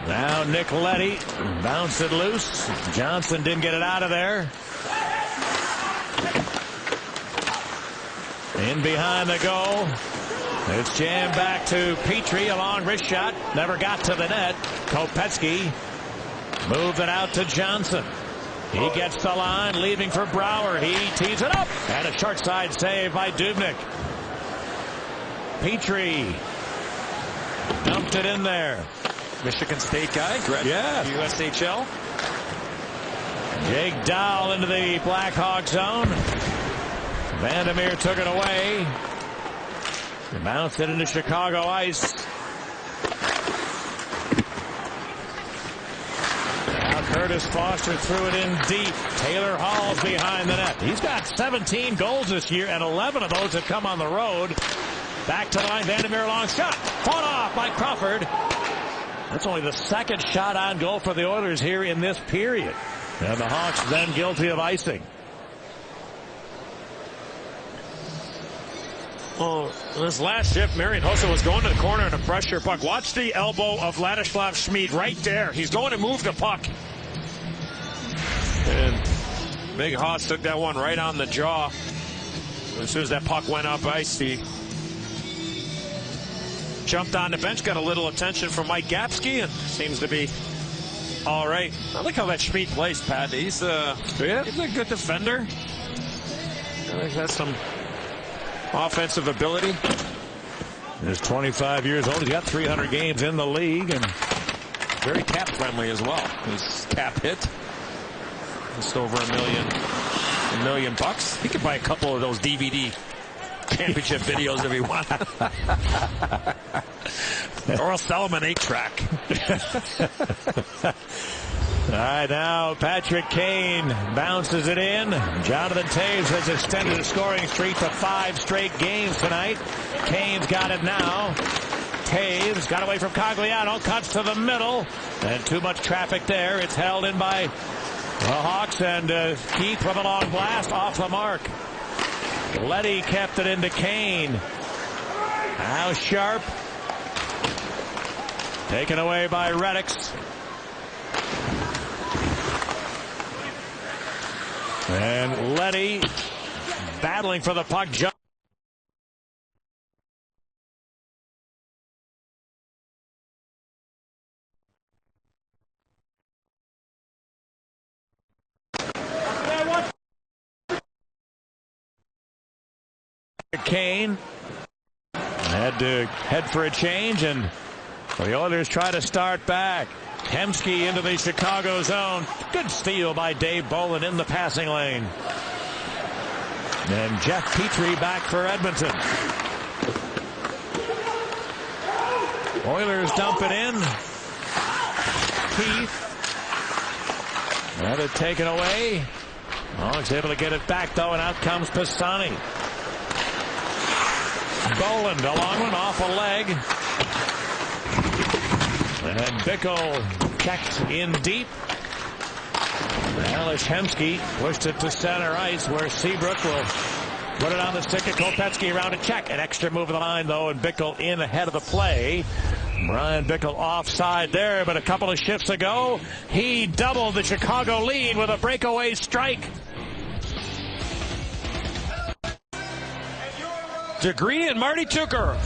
A: Now Nick Leddy bounced it loose. Johnson didn't get it out of there. In behind the goal. It's jammed back to Petrie. A long wrist shot. Never got to the net. Kopecky moved it out to Johnson. He gets the line, leaving for Brouwer. He tees it up. And a short side save by Dubnyk. Petrie dumped it in there.
B: Michigan State guy,
A: yeah.
B: USHL.
A: Jake Dahl into the Blackhawks zone. Vandermeer took it away. Bounced it into Chicago ice. Now Curtis Foster threw it in deep. Taylor Hall's behind the net. He's got 17 goals this year, and 11 of those have come on the road. Back to the line, Vandermeer, long shot. Fought off by Crawford. That's only the second shot on goal for the Oilers here in this period. And the Hawks then guilty of icing.
B: Well, this last shift, Marian Hossa was going to the corner in a pressure puck. Watch the elbow of Ladislav Schmid right there. He's going to move the puck. And Big Hoss took that one right on the jaw. As soon as that puck went up ice, he jumped on the bench, got a little attention from Mike Gapsky, and seems to be all right. I like how that Schmid plays, Pat. He's a good defender. I think that's some offensive ability.
A: He's 25 years old. He's got 300 games in the league and
B: very cap friendly as well. His cap hit just over $1 million bucks. He could buy a couple of those DVD championship videos if he wanted. Or I'll sell him an 8-track.
A: All right, now Patrick Kane bounces it in. Jonathan Toews has extended his scoring streak to 5 straight games tonight. Kane's got it now. Toews got away from Cogliano, cuts to the middle, and too much traffic there. It's held in by the Hawks, and Keith with a long blast off the mark. Leddy kept it into Kane. Now Sharp. Taken away by Reddix. And Leddy battling for the puck. Kane had to head for a change, and the Oilers try to start back. Hemsky into the Chicago zone. Good steal by Dave Bolin in the passing lane. And Jeff Petrie back for Edmonton. Oilers dump it in. Keith had it taken away. Oh, he's able to get it back though, and out comes Pisani. Boland, a long one off a leg. And Bickle checked in deep. Alish Hemsky pushed it to center ice, where Seabrook will put it on the stick of Kopecky around a check. An extra move of the line, though, and Bickle in ahead of the play. Brian Bickle offside there, but a couple of shifts ago, he doubled the Chicago lead with a breakaway strike.
B: Degree and Marty Turco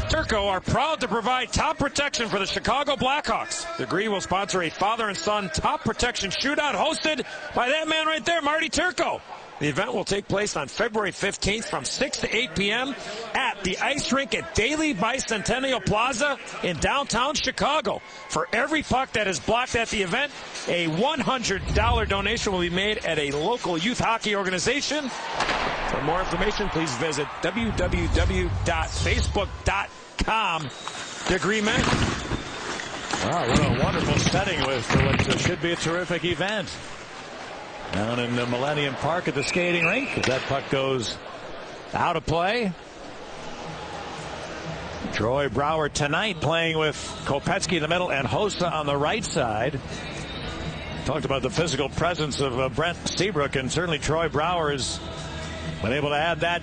B: are proud to provide top protection for the Chicago Blackhawks. Degree will sponsor a father and son top protection shootout hosted by that man right there, Marty Turco. The event will take place on February 15th from 6 to 8 p.m. at the ice rink at Daily Bicentennial Plaza in downtown Chicago. For every puck that is blocked at the event, a $100 donation will be made at a local youth hockey organization. For more information, please visit www.facebook.com. Degree Men.
A: Wow, what a wonderful setting for what should be a terrific event. Down in the Millennium Park at the skating rink, as that puck goes out of play. Troy Brouwer tonight playing with Kopecky in the middle and Hossa on the right side. Talked about the physical presence of Brent Seabrook, and certainly Troy Brouwer has been able to add that,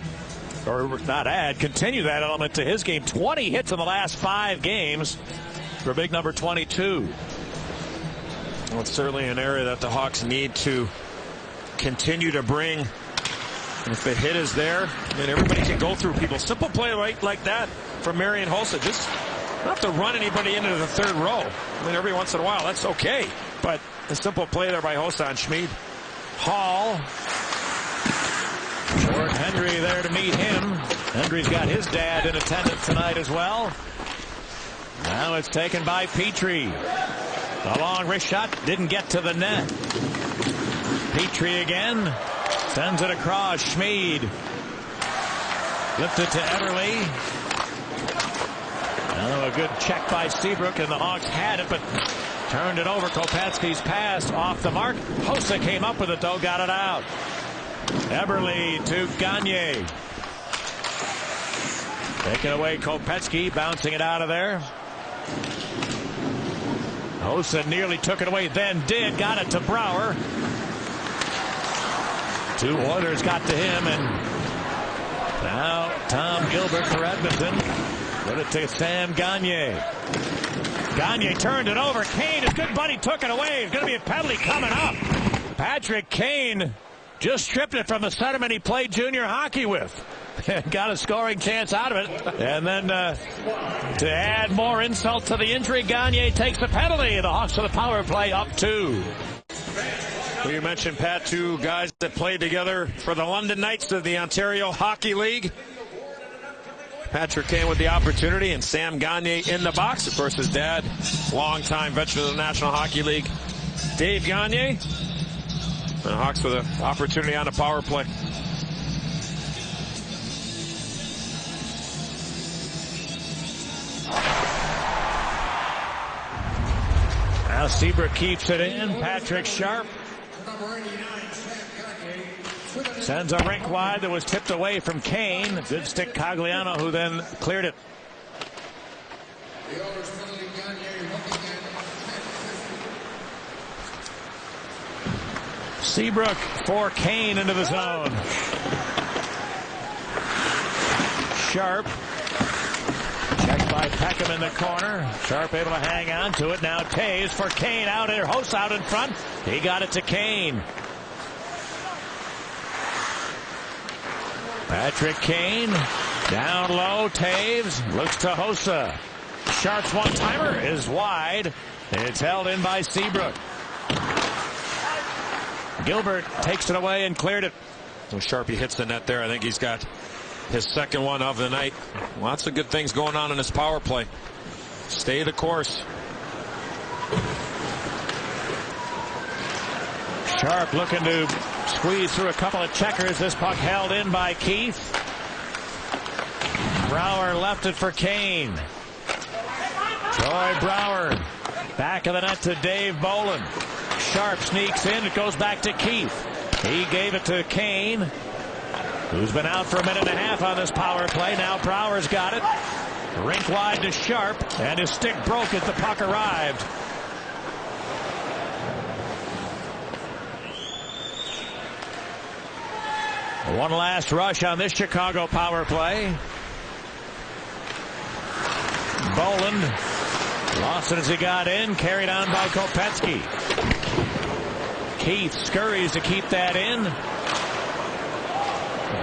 A: or not add, continue that element to his game. 20 hits in the last 5 games for big number 22.
B: Well, it's certainly an area that the Hawks need to continue to bring. If the hit is there, I mean, everybody can go through people. Simple play like that from Marian Hossa. Just not have to run anybody into the third row. I mean, every once in a while, that's okay. But a simple play there by Hossa on Schmid.
A: Hall. Short Hendry there to meet him. Hendry's got his dad in attendance tonight as well. Now it's taken by Petrie. A long wrist shot didn't get to the net. Petrie again. Sends it across. Schmid. Lifted to Everly. Now a good check by Seabrook, and the Hawks had it, but turned it over. Kopetsky's pass off the mark. Hossa came up with it, though, got it out. Everly to Gagne. Taking away Kopetsky, bouncing it out of there. Hossa nearly took it away, then did. Got it to Brouwer. 2 Oilers got to him, and now Tom Gilbert for Edmonton. Put it to Sam Gagne. Gagne turned it over. Kane, his good buddy, took it away. It's going to be a penalty coming up. Patrick Kane just stripped it from the centerman he played junior hockey with. Got a scoring chance out of it. And then to add more insult to the injury, Gagne takes the penalty. The Hawks to the power play, up 2.
B: Well, you mentioned, Pat, 2 guys that played together for the London Knights of the Ontario Hockey League. Patrick Kane with the opportunity, and Sam Gagne in the box. Of course, his dad, longtime veteran of the National Hockey League, Dave Gagne. And the Hawks with an opportunity on the power play.
A: Now Seabrook keeps it in. Patrick Sharp sends a rink wide that was tipped away from Kane. Good stick Cogliano, who then cleared it. Seabrook for Kane into the zone. Sharp. Checked by Peckham in the corner. Sharp able to hang on to it. Now Taves for Kane out there. Hossa out in front. He got it to Kane. Patrick Kane down low. Taves looks to Hossa. Sharp's one-timer is wide. It's held in by Seabrook. Gilbert takes it away and cleared it.
B: So Sharpie hits the net there. I think he's got his second one of the night. Lots of good things going on in his power play. Stay the course.
A: Sharp looking to squeeze through a couple of checkers. This puck held in by Keith. Brouwer left it for Kane. Troy Brouwer back of the net to Dave Bolin. Sharp sneaks in. It goes back to Keith. He gave it to Kane, who's been out for a minute and a half on this power play. Now Brouwer's got it. Rink wide to Sharp, and his stick broke as the puck arrived. One last rush on this Chicago power play. Boland lost it as he got in, carried on by Kopetsky. Keith scurries to keep that in.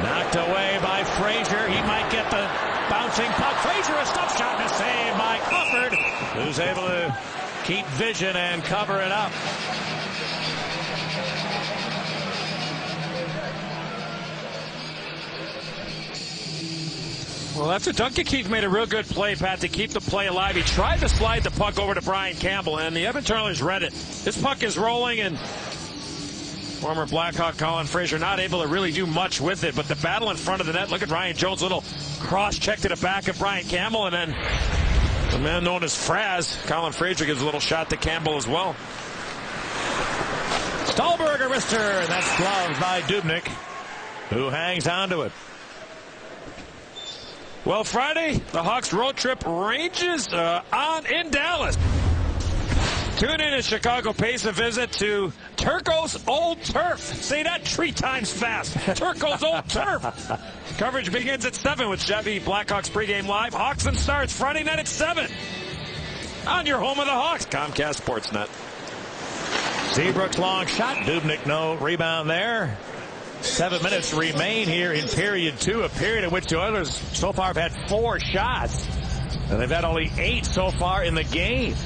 A: Knocked away by Frazier. He might get the bouncing puck. Frazier, a stuff shot, and a save by Clifford, who's able to keep vision and cover it up.
B: Well, that's a Duncan Keith made a real good play, Pat, to keep the play alive. He tried to slide the puck over to Brian Campbell, and the Edmonton Oilers read it. This puck is rolling, and former Blackhawk Colin Frazier not able to really do much with it, but the battle in front of the net. Look at Ryan Jones' little cross-check to the back of Brian Campbell, and then the man known as Fraz, Colin Frazier, gives a little shot to Campbell as well.
A: Stolberger wrister, and that's gloved by Dubnyk, who hangs on to it.
B: Well, Friday, the Hawks road trip ranges on in Dallas. Tune in as Chicago pays a visit to Turco's Old Turf. Say that 3 times fast. Turco's Old Turf. Coverage begins at 7 with Chevy Blackhawks pregame live. Hawks and Stars Friday night at 7. On your home of the Hawks, Comcast Sportsnet.
A: Seabrook's long shot. Dubnyk, no rebound there. 7 minutes remain here in period 2, a period in which the Oilers so far have had 4 shots. And they've had only 8 so far in the game.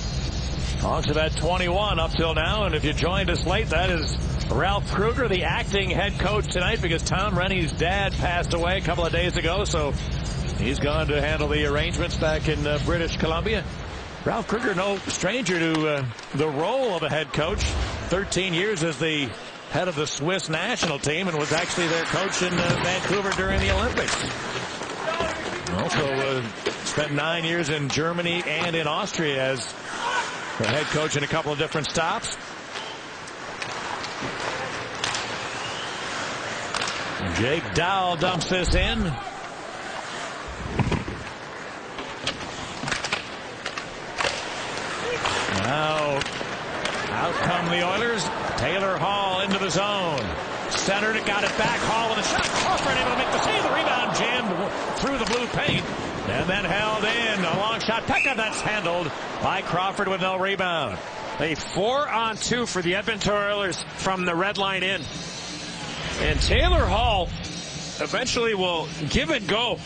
A: Hawks have had 21 up till now, and if you joined us late, that is Ralph Kruger, the acting head coach tonight, because Tom Rennie's dad passed away a couple of days ago, so he's gone to handle the arrangements back in British Columbia. Ralph Kruger, no stranger to the role of a head coach. 13 years as the head of the Swiss national team, and was actually their coach in Vancouver during the Olympics. Also spent 9 years in Germany and in Austria as the head coach in a couple of different stops. Jake Dowell dumps this in. Now out come the Oilers. Taylor Hall into the zone. Centered it, got it back. Hall with a shot. Crawford able to make the save. The rebound jammed through the blue paint. And then held in. A long shot. Pekka, that's handled by Crawford with no rebound.
B: A 4-on-2 for the Edmonton Oilers from the red line in. And Taylor Hall eventually will give it go.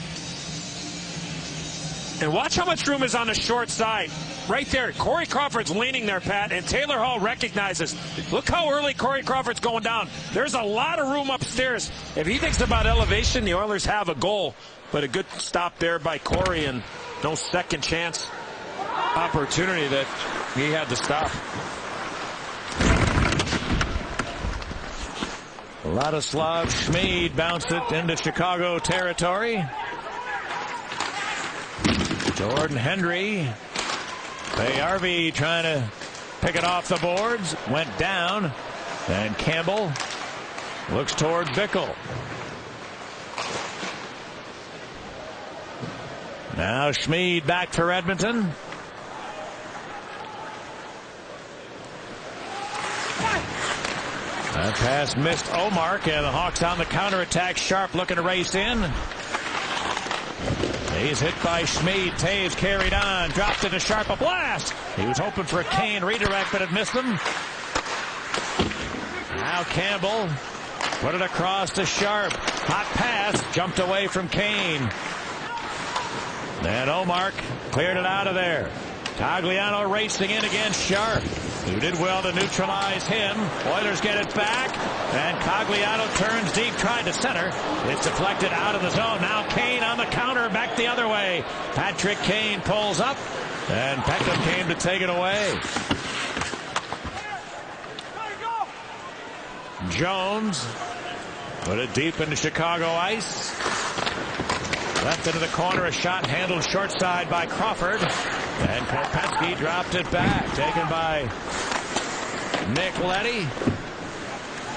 B: And watch how much room is on the short side. Right there, Corey Crawford's leaning there, Pat, and Taylor Hall recognizes. Look how early Corey Crawford's going down. There's a lot of room upstairs. If he thinks about elevation, the Oilers have a goal. But a good stop there by Corey, and no second chance opportunity that he had to stop.
A: Ladislav Schmid bounced it into Chicago territory. Jordan Henry. Bayarvi trying to pick it off the boards. Went down. And Campbell looks toward Bickle. Now Schmid back for Edmonton. That pass missed Omark, and the Hawks on the counterattack. Sharp looking to race in. He's hit by Schmid. Taves carried on. Dropped it to Sharp. A blast. He was hoping for a Kane redirect, but it missed him. Now Campbell put it across to Sharp. Hot pass. Jumped away from Kane. And Omark cleared it out of there. Tagliano racing in against Sharp, who did well to neutralize him. Oilers get it back, and Tagliano turns deep, tried to center. It's deflected out of the zone. Now Kane on the counter, back the other way. Patrick Kane pulls up, and Peckham came to take it away. Jones put it deep into Chicago ice. Left into the corner, a shot handled short side by Crawford. And Kopecky dropped it back, taken by Nick Leddy.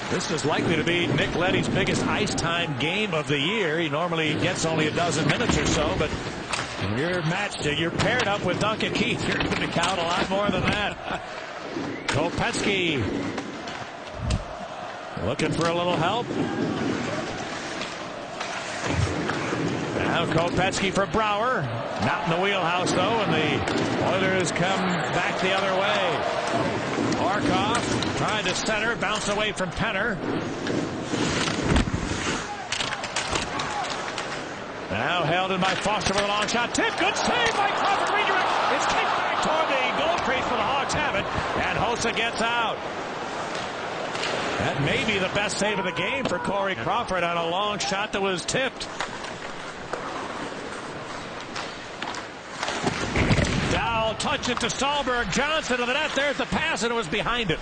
A: This is likely to be Nick Leddy's biggest ice time game of the year. He normally gets only a dozen minutes or so, but you're paired up with Duncan Keith. You're going to count a lot more than that. Kopecky looking for a little help. Now Kopecky for Brouwer. Not in the wheelhouse, though, and the Oilers come back the other way. Barkov trying to center, bounce away from Penner. Now held in by Foster with a long shot. Tip, good save by Crawford. Redirect. It's kicked back toward the goal crease for the Hawks have it, and Hossa gets out. That may be the best save of the game for Corey Crawford on a long shot that was tipped. Dowell touched it to Stallberg. Johnson to the net. There's the pass, and it was behind it.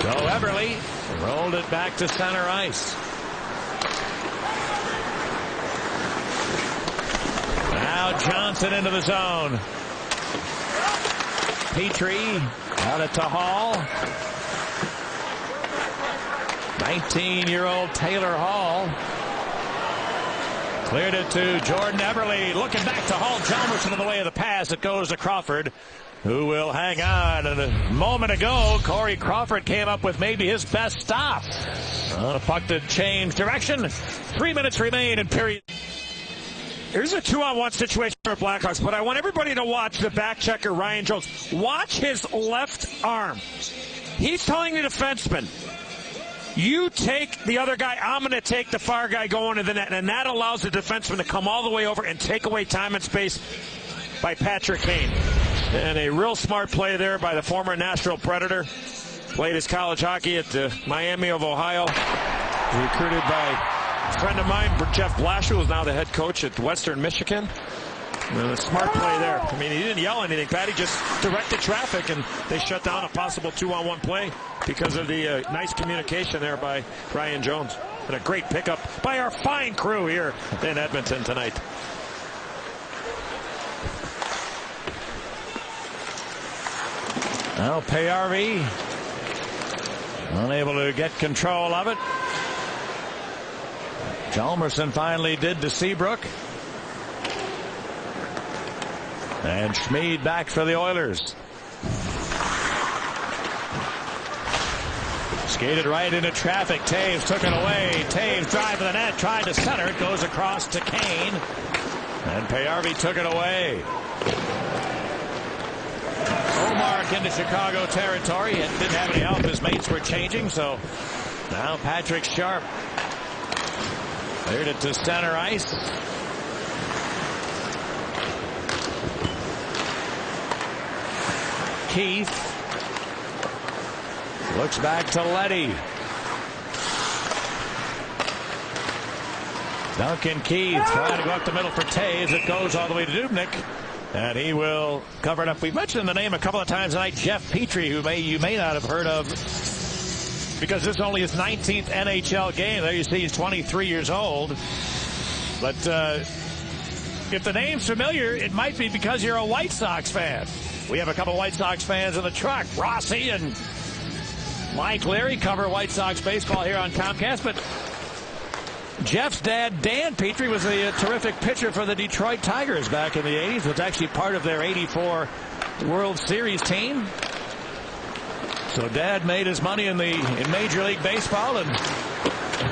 A: So Everly rolled it back to center ice. Now Johnson into the zone. Petrie out it to Hall. 19-year-old Taylor Hall. Cleared it to Jordan Everly. Looking back to Hall. Chalmers into the way of the pass. It goes to Crawford. who will hang on. And a moment ago, Corey Crawford came up with maybe his best stop. The puck to change direction. 3 minutes remain in period.
B: Here's a 2-on-1 situation for Blackhawks, but I want everybody to watch the back checker, Ryan Jones. Watch his left arm. He's telling the defenseman, you take the other guy, I'm going to take the far guy going to the net. And that allows the defenseman to come all the way over and take away time and space by Patrick Kane. And a real smart play there by the former Nashville Predator. Played his college hockey at Miami of Ohio. Recruited by a friend of mine, Jeff Blasher, who's now the head coach at Western Michigan. A smart play there. I mean, he didn't yell anything, Pat. He just directed traffic, and they shut down a possible 2-on-1 play because of the nice communication there by Ryan Jones. And a great pickup by our fine crew here in Edmonton tonight.
A: Well, Payarvi unable to get control of it. Chalmerson finally did to Seabrook. And Schmid back for the Oilers. Skated right into traffic. Taves took it away. Taves drive to the net, tried to center. It goes across to Kane. And Payarvi took it away. Omark into Chicago territory. It didn't have any help. His mates were changing. So now Patrick Sharp cleared it to center ice. Keith looks back to Leddy. Duncan Keith trying to go up the middle for Taves. It goes all the way to Dubnyk. And he will cover it up. We've mentioned the name a couple of times tonight, Jeff Petrie, who you may not have heard of because this is only his 19th NHL game. There you see he's 23 years old. But if the name's familiar, it might be because you're a White Sox fan. We have a couple White Sox fans in the truck. Rossi and Mike Leary cover White Sox baseball here on Comcast. But Jeff's dad, Dan Petrie, was a terrific pitcher for the Detroit Tigers back in the 80s. Was actually part of their 84 World Series team. So Dad made his money in Major League Baseball, and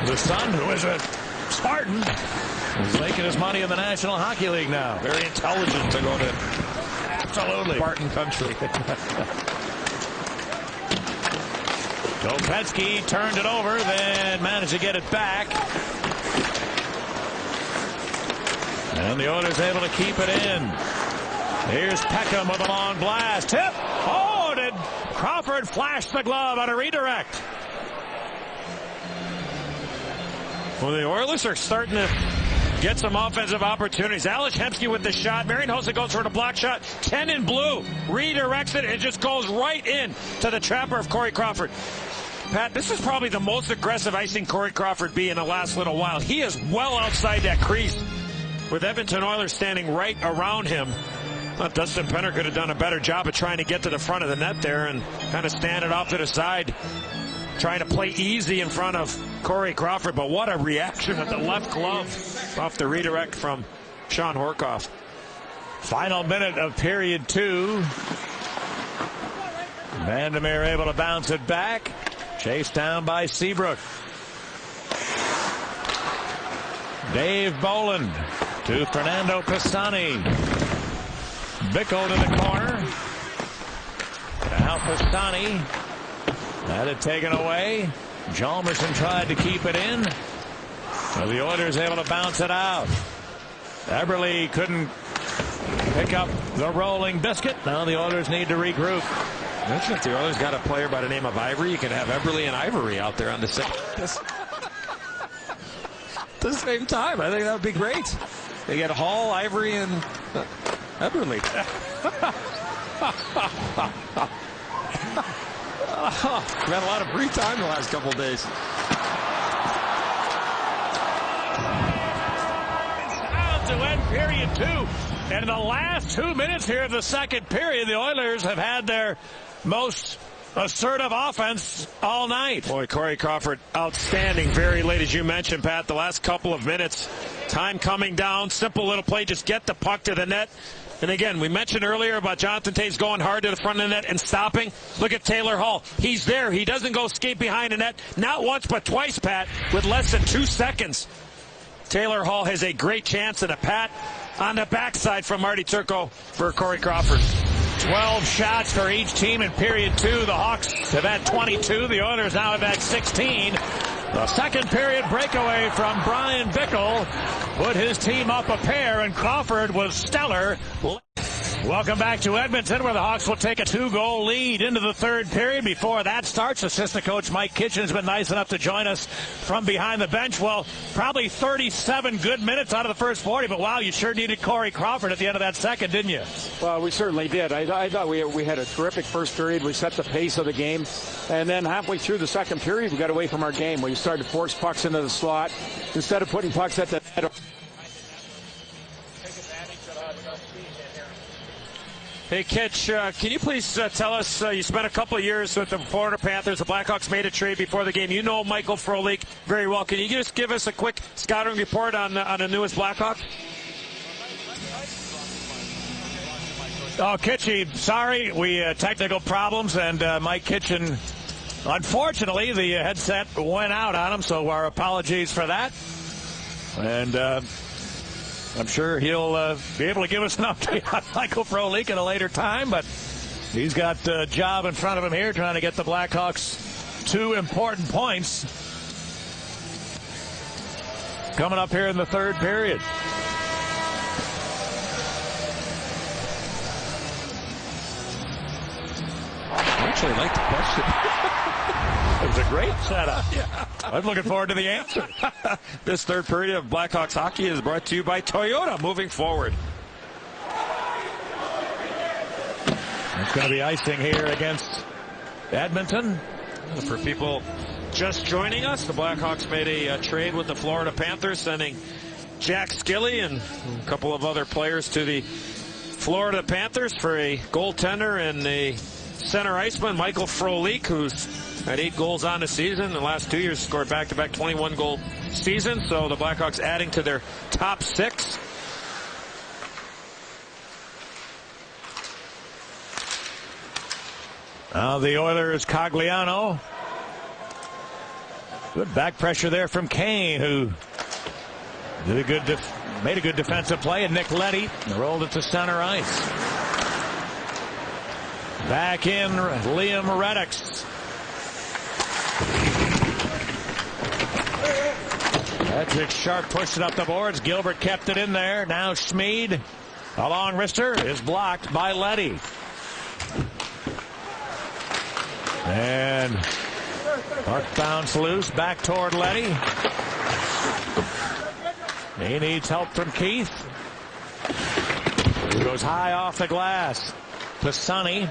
A: the son, who is a Spartan, is making his money in the National Hockey League now.
B: Very intelligent to go to
A: absolutely
B: Spartan country.
A: Kopetsky turned it over, then managed to get it back. And the Oilers able to keep it in. Here's Peckham with a long blast. Tip! Oh, did Crawford flash the glove on a redirect?
B: Well, the Oilers are starting to get some offensive opportunities. Alex Hemsky with the shot. Marian Hossa goes for the block shot. 10 in blue. Redirects it. It just goes right in to the trapper of Corey Crawford. Pat, this is probably the most aggressive I've seen Corey Crawford be in the last little while. He is well outside that crease, with Edmonton Oilers standing right around him. Well, Dustin Penner could have done a better job of trying to get to the front of the net there and kind of stand it off to the side, trying to play easy in front of Corey Crawford. But what a reaction with the left glove off the redirect from Sean Horkoff.
A: Final minute of period 2. Vandermeer able to bounce it back. Chased down by Seabrook. Dave Boland to Fernando Pisani. Bickle to the corner. Now Pisani had it taken away. Chalmerson tried to keep it in. So the Oilers able to bounce it out. Eberle couldn't pick up the rolling biscuit. Now the Oilers need to regroup.
B: Imagine if the Oilers got a player by the name of Ivory. You could have Eberle and Ivory out there on the same at the same time. I think that would be great. They get Hall, Ivory, and Eberle. We've had a lot of free time the last couple of days.
A: It's down to end period 2. And in the last 2 minutes here of the second period, the Oilers have had their most assertive offense all night.
B: Boy, Corey Crawford, outstanding very late, as you mentioned, Pat. The last couple of minutes, time coming down, simple little play, just get the puck to the net, And again, we mentioned earlier about Jonathan Toews going hard to the front of the net and stopping. Look at Taylor Hall. He's there. He doesn't go skate behind the net. Not once, but twice, Pat, with less than 2 seconds. Taylor Hall has a great chance at a pat on the backside from Marty Turco for Corey Crawford.
A: 12 shots for each team in period 2. The Hawks have had 22. The Oilers now have had 16. The second period breakaway from Brian Bickle put his team up a pair, and Crawford was stellar. Welcome back to Edmonton, where the Hawks will take a 2-goal lead into the third period. Before that starts, assistant coach Mike Kitchen has been nice enough to join us from behind the bench. Well, probably 37 good minutes out of the first 40, but wow, you sure needed Corey Crawford at the end of that second, didn't you?
C: Well, we certainly did. I thought we had a terrific first period. We set the pace of the game. And then halfway through the second period, we got away from our game. We started to force pucks into the slot instead of putting pucks at the net.
B: Hey, Kitch, can you please tell us, you spent a couple of years with the Florida Panthers. The Blackhawks made a trade before the game. You know Michael Frolik very well. Can you just give us a quick scouting report on the newest Blackhawk?
A: Oh, Kitchy, sorry. We technical problems, and Mike Kitchen, unfortunately, the headset went out on him, so our apologies for that. And I'm sure he'll be able to give us an update on Michael Frolik at a later time, but he's got a job in front of him here trying to get the Blackhawks 2 important points coming up here in the third period.
B: I actually like the question.
A: It was a great setup. Yeah. I'm looking forward to the answer.
B: This third period of Blackhawks hockey is brought to you by Toyota. Moving forward.
A: It's going to be icing here against Edmonton.
B: For people just joining us, the Blackhawks made a trade with the Florida Panthers, sending Jack Skilly and a couple of other players to the Florida Panthers for a goaltender and a center iceman, Michael Frolik, who's had 8 goals on the season. The last 2 years scored back-to-back 21-goal season. So the Blackhawks adding to their top 6.
A: Now the Oilers, Cogliano. Good back pressure there from Kane, who did made a good defensive play, and Nick Leddy rolled it to center ice. Back in, Liam Reddick. Patrick Sharp pushed it up the boards. Gilbert kept it in there. Now Schmid, a long wrister, is blocked by Leddy. And puck bounced loose back toward Leddy. He needs help from Keith. He goes high off the glass to Sonny.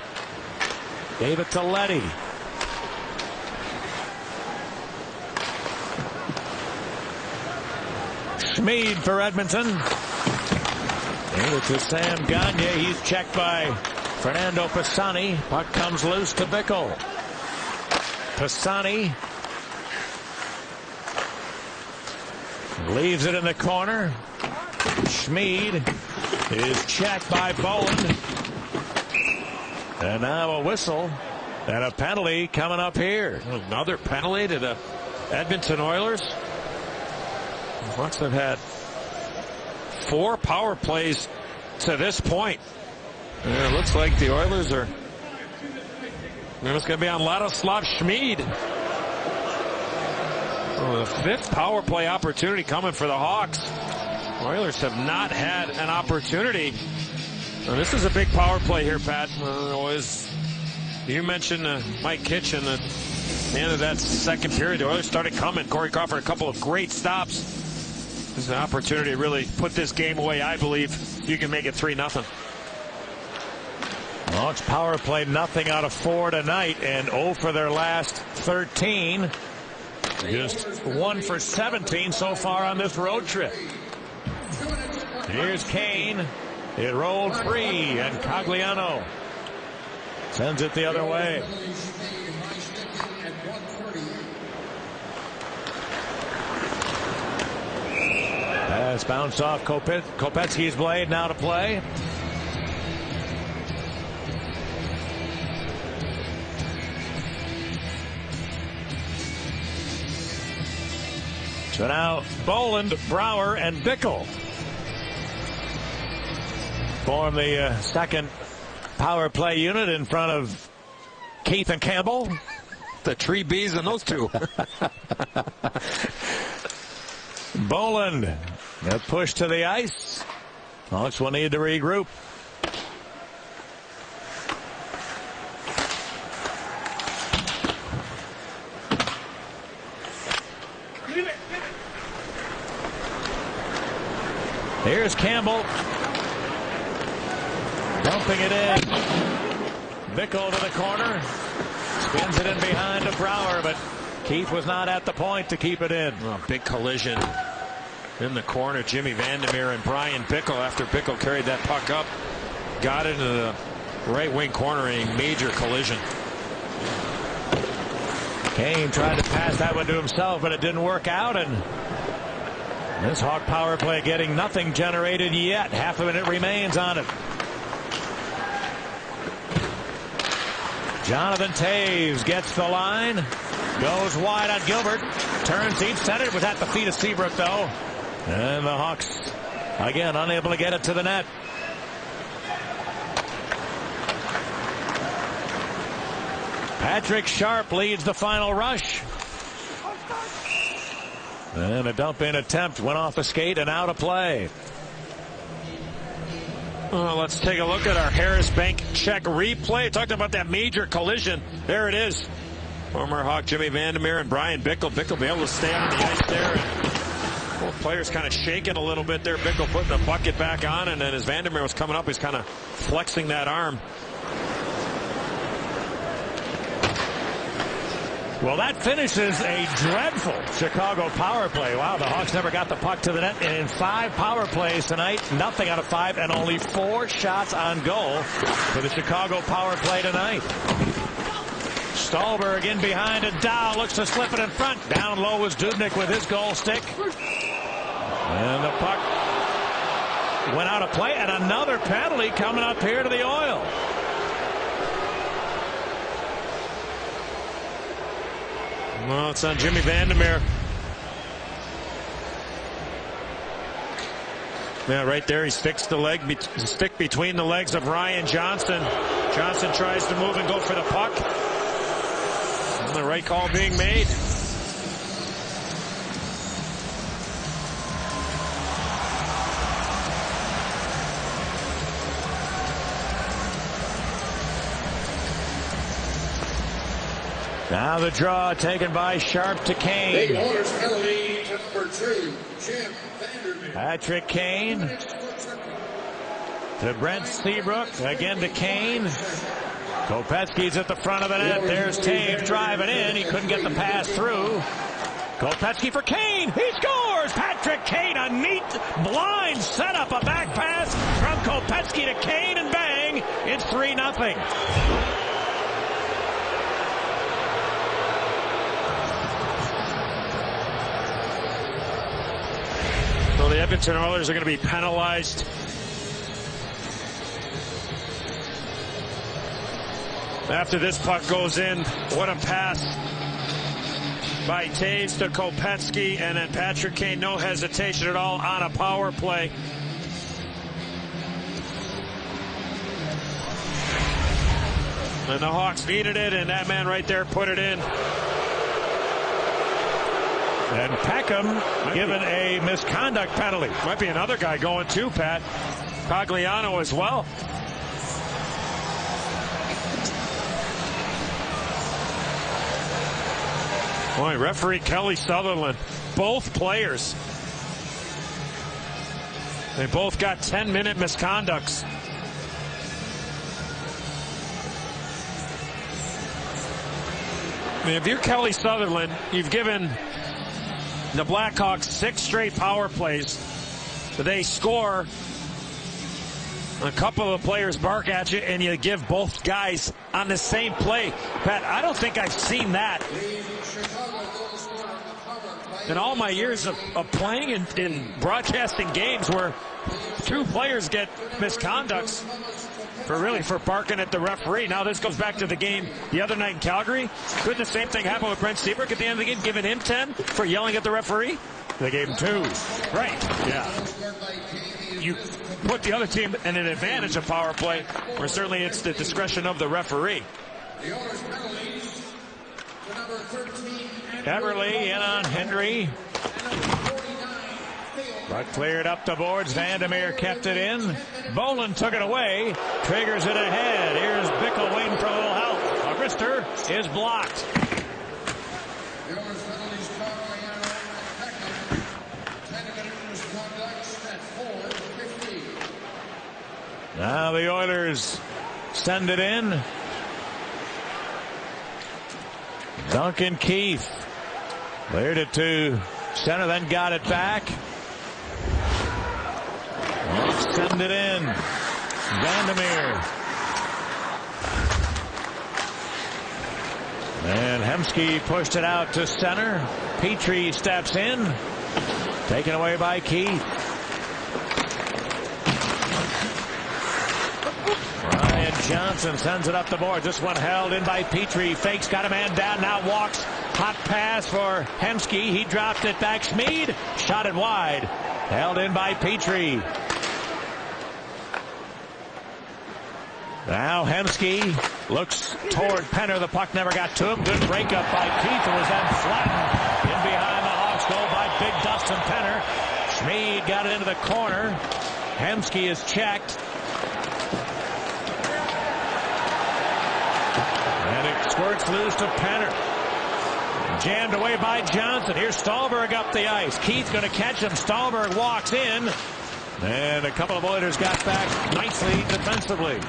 A: Gave it to Leddy. Schmid for Edmonton. Gave it to Sam Gagne. He's checked by Fernando Pisani. Puck comes loose to Bickle. Pisani leaves it in the corner. Schmid is checked by Bowen. And now a whistle and a penalty coming up here.
B: Another penalty to the Edmonton Oilers. The Hawks have had 4 power plays to this point. And it looks like the Oilers are it's going to be on Ladislav Schmid. Oh, the 5th power play opportunity coming for the Hawks. Oilers have not had an opportunity. Now, this is a big power play here, Pat. You mentioned Mike Kitchen at the end of that second period. The Oilers started coming. Corey Crawford, a couple of great stops. This is an opportunity to really put this game away. I believe you can make it 3-0.
A: Hawks power play nothing out of 4 tonight, and 0 for their last 13. Just 1 for 17 so far on this road trip. Here's Kane. It rolled free, and Cogliano sends it the other way. Pass bounced off Kopetsky's blade, now to play. So now Boland, Brower, and Bickle form the second power play unit in front of Keith and Campbell.
B: The tree bees and those two.
A: Boland, a push to the ice. Hawks will need to regroup. Here's Campbell. Dumping it in. Bickle to the corner. Spins it in behind to Brower, but Keith was not at the point to keep it in.
B: Oh, big collision in the corner. Jimmy Vandermeer and Brian Bickle, after Bickle carried that puck up, got into the right wing corner in a major collision.
A: Kane tried to pass that one to himself, but it didn't work out, and this Hawk power play getting nothing generated yet. Half a minute remains on it. Jonathan Taves gets the line. Goes wide on Gilbert. Turns deep center. It was at the feet of Seabrook, though. And the Hawks, again, unable to get it to the net. Patrick Sharp leads the final rush. And a dump-in attempt went off a skate and out of play.
B: Well, let's take a look at our Harris Bank check replay. Talking about that major collision. There it is. Former Hawk Jimmy Vandermeer and Brian Bickle. Bickle be able to stay on the ice there. And both players kind of shaking a little bit there. Bickle putting the bucket back on, and then as Vandermeer was coming up, he's kind of flexing that arm.
A: Well, that finishes a dreadful Chicago power play. Wow, the Hawks never got the puck to the net. And in 5 power plays tonight, nothing out of 5, and only 4 shots on goal for the Chicago power play tonight. Stallberg in behind, and Dow looks to slip it in front. Down low was Dubnyk with his goal stick. And the puck went out of play, and another penalty coming up here to the Oil.
B: Well, it's on Jimmy Vandermeer. Yeah, right there. He sticks the stick between the legs of Ryan Johnson. Johnson tries to move and go for the puck. And the right call being made.
A: Now the draw taken by Sharp to Kane.
D: Big Oilers penalty number 2, Jim Vandermeer.
A: Patrick Kane to Brent Seabrook. Again to Kane. Kopetsky's at the front of the net. There's Taves driving in. He couldn't get the pass through. Kopetsky for Kane. He scores! Patrick Kane, a neat blind setup. A back pass from Kopetsky to Kane, and bang! It's 3-0.
B: So the Edmonton Oilers are going to be penalized. After this puck goes in, what a pass by Taves to Kopetsky, and then Patrick Kane, no hesitation at all on a power play. And the Hawks needed it, and that man right there put it in.
A: And Peckham given a misconduct penalty.
B: Might be another guy going too, Pat. Cogliano as well. Boy, referee Kelly Sutherland, both players. They both got 10-minute misconducts. I mean, if you're Kelly Sutherland, you've given the Blackhawks 6 straight power plays. They score. A couple of players bark at you, and you give both guys on the same play. Pat, I don't think I've seen that in all my years of playing in broadcasting games, where 2 players get misconducts for barking at the referee. Now this goes back to the game the other night in Calgary. Couldn't the same thing happen with Brent Seabrook at the end of the game, giving him 10 for yelling at the referee? They gave him 2.
E: Right. Yeah. You put the other team in an advantage of power play, or certainly it's the discretion of the referee.
A: Everly in on Henry. But cleared up the boards. Vandermeer kept it in. Bolin took it away. Triggers it ahead. Here's Bickle waiting for a little help. A wrister is blocked. Now the Oilers send it in. Duncan Keith cleared it to center, then got it back. Send it in. Vandermeer. And Hemsky pushed it out to center. Petrie steps in. Taken away by Keith. Ryan Johnson sends it up the board. This one held in by Petrie. Fakes, got a man down, now walks. Hot pass for Hemsky. He dropped it back. Schmid shot it wide. Held in by Petrie. Now Hemsky looks toward Penner. The puck never got to him. Good breakup by Keith. It was then flattened in behind the Hawks goal by Big Dustin Penner. Schmid got it into the corner. Hemsky is checked. And it squirts loose to Penner. Jammed away by Johnson. Here's Stahlberg up the ice. Keith going to catch him. Stahlberg walks in. And a couple of Oilers got back nicely defensively.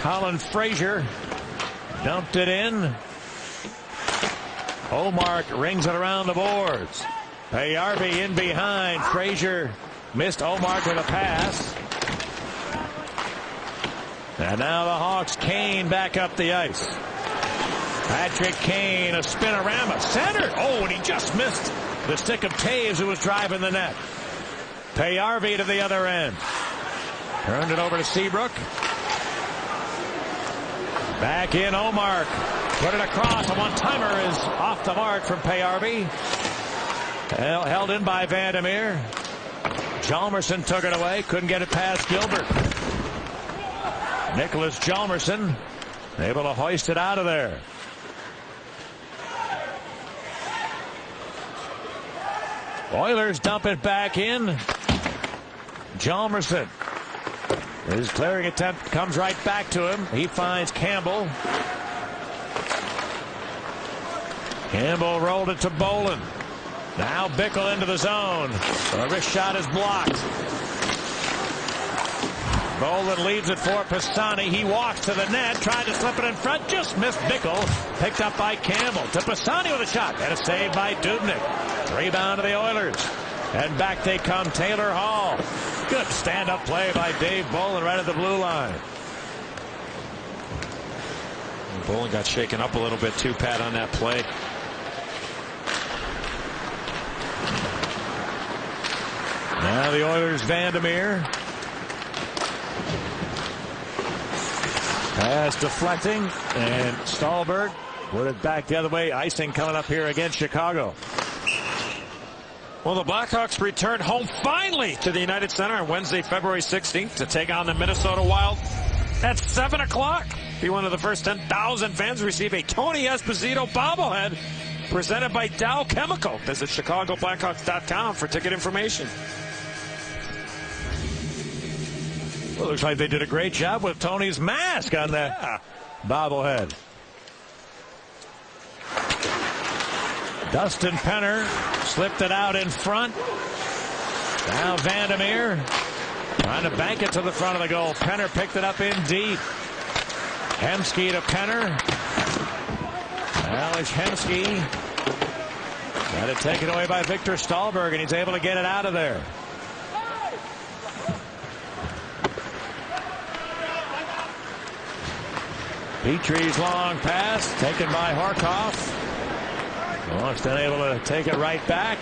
A: Colin Fraser dumped it in. Omark rings it around the boards. Payarvi in behind. Fraser missed Omark with a pass. And now the Hawks. Kane back up the ice. Patrick Kane, a spinorama. Center. Oh, and he just missed the stick of Taves, who was driving the net. Payarvi to the other end. Turned it over to Seabrook. Back in Omark. Put it across. A one-timer is off the mark from Payarvi. Held in by Vandermeer. Hjalmarsson took it away. Couldn't get it past Gilbert. Nicholas Hjalmarsson able to hoist it out of there. Oilers dump it back in. Hjalmarsson. His clearing attempt comes right back to him. He finds Campbell. Campbell rolled it to Bolin. Now Bickle into the zone. The wrist shot is blocked. Bolin leads it for Pisani. He walks to the net, tried to slip it in front, just missed Bickle. Picked up by Campbell. To Pisani with a shot. And a save by Dubnyk. Rebound to the Oilers. And back they come. Taylor Hall. Good stand-up play by Dave Bolin right at the blue line.
E: Bolin got shaken up a little bit too, Pat, on that play.
A: Now the Oilers, Vandermeer. Pass deflecting, and Stahlberg put it back the other way. Icing coming up here against Chicago.
E: Well, the Blackhawks return home finally to the United Center on Wednesday, February 16th to take on the Minnesota Wild at 7 o'clock. Be one of the first 10,000 fans to receive a Tony Esposito bobblehead presented by Dow Chemical. Visit ChicagoBlackhawks.com for ticket information.
A: Well, looks like they did a great job with Tony's mask on that bobblehead. Dustin Penner slipped it out in front. Now Vandermeer trying to bank it to the front of the goal. Penner picked it up in deep. Hemsky to Penner. Alex Hemsky got it taken away by Victor Stahlberg, and he's able to get it out of there. Petrie's long pass taken by Harkov. Hawks then able to take it right back.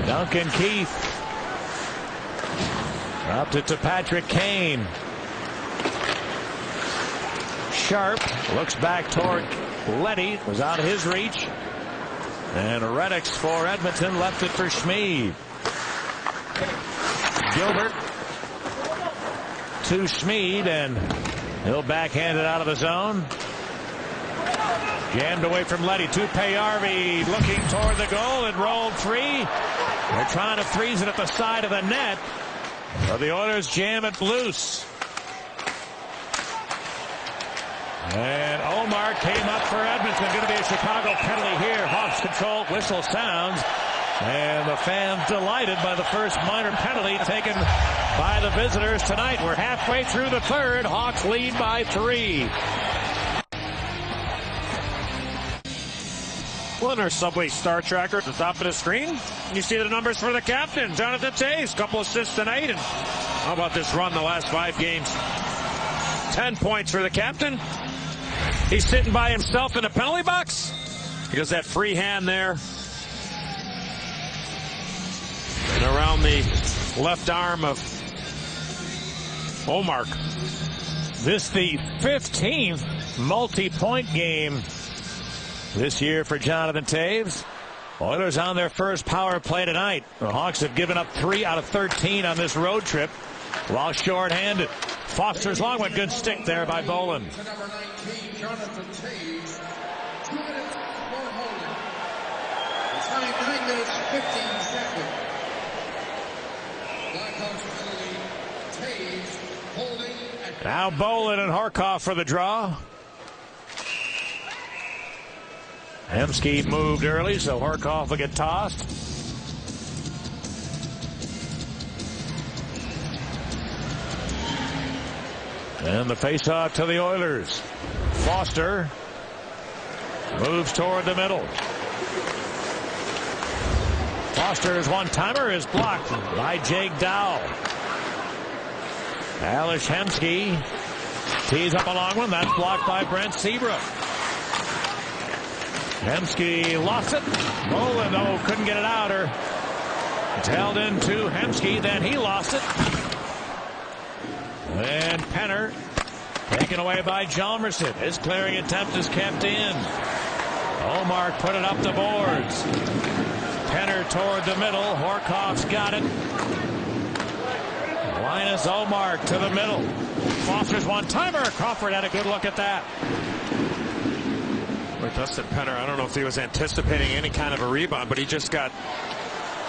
A: Duncan Keith dropped it to Patrick Kane. Sharp looks back toward Leddy. Was out of his reach. And Reddick's for Edmonton. Left it for Schmid. Gilbert to Schmid, and he'll backhand it out of the zone. Jammed away from Leddy to Payarvi, looking toward the goal and rolled free. They're trying to freeze it at the side of the net, but the Oilers jam it loose. And Omar came up for Edmonton. Going to be a Chicago penalty here. Hawks control. Whistle sounds. And the fans delighted by the first minor penalty taken by the visitors tonight. We're halfway through the third. Hawks lead by 3.
B: Well, in our Subway Star Tracker at the top of the screen, you see the numbers for the captain, Jonathan Toews. Couple assists tonight. And how about this run the last 5 games? 10 points for the captain. He's sitting by himself in the penalty box because that free hand there. And around the left arm of Omar.
A: This the 15th multi-point game this year for Jonathan Toews. Oilers on their first power play tonight. The Hawks have given up 3 out of 13 on this road trip while short-handed. Foster's long one. Good stick there by Bolin.
D: To number 19, Jonathan Toews. 2 minutes for holding. Time 9 minutes 15 seconds. Blackhawks penalty. Toews holding.
A: Now Bolin and Horkoff for the draw. Hemsky moved early, so Horkoff will get tossed. And the faceoff to the Oilers. Foster moves toward the middle. Foster's one-timer is blocked by Jake Dowell. Ales Hemsky tees up a long one. That's blocked by Brent Seabrook. Hemsky lost it. Bolin, though, couldn't get it out. It's held into Hemsky. Then he lost it. And Penner taken away by Hjalmarsson. His clearing attempt is kept in. Omar put it up the boards. Penner toward the middle. Horkoff's got it. Linus Omar to the middle. Foster's one-timer. Crawford had a good look at that.
B: With Dustin Penner, I don't know if he was anticipating any kind of a rebound, but he just got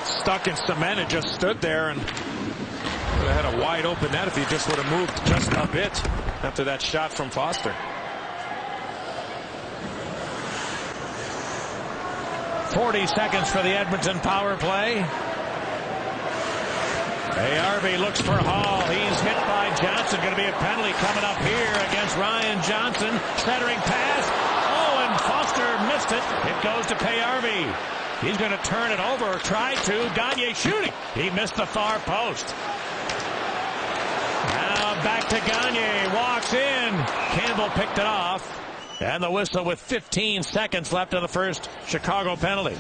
B: stuck in cement and just stood there and would have had a wide open net if he just would have moved just a bit after that shot from Foster.
A: 40 seconds for the Edmonton power play. Payarvi looks for Hall. He's hit by Johnson. Going to be a penalty coming up here against Ryan Johnson. Centering pass. Oh, and Foster missed it. It goes to Payarvi. He's going to turn it over, or try to. Gagne shooting. He missed the far post. Now back to Gagne. Walks in. Campbell picked it off. And the whistle with 15 seconds left in the first Chicago penalty.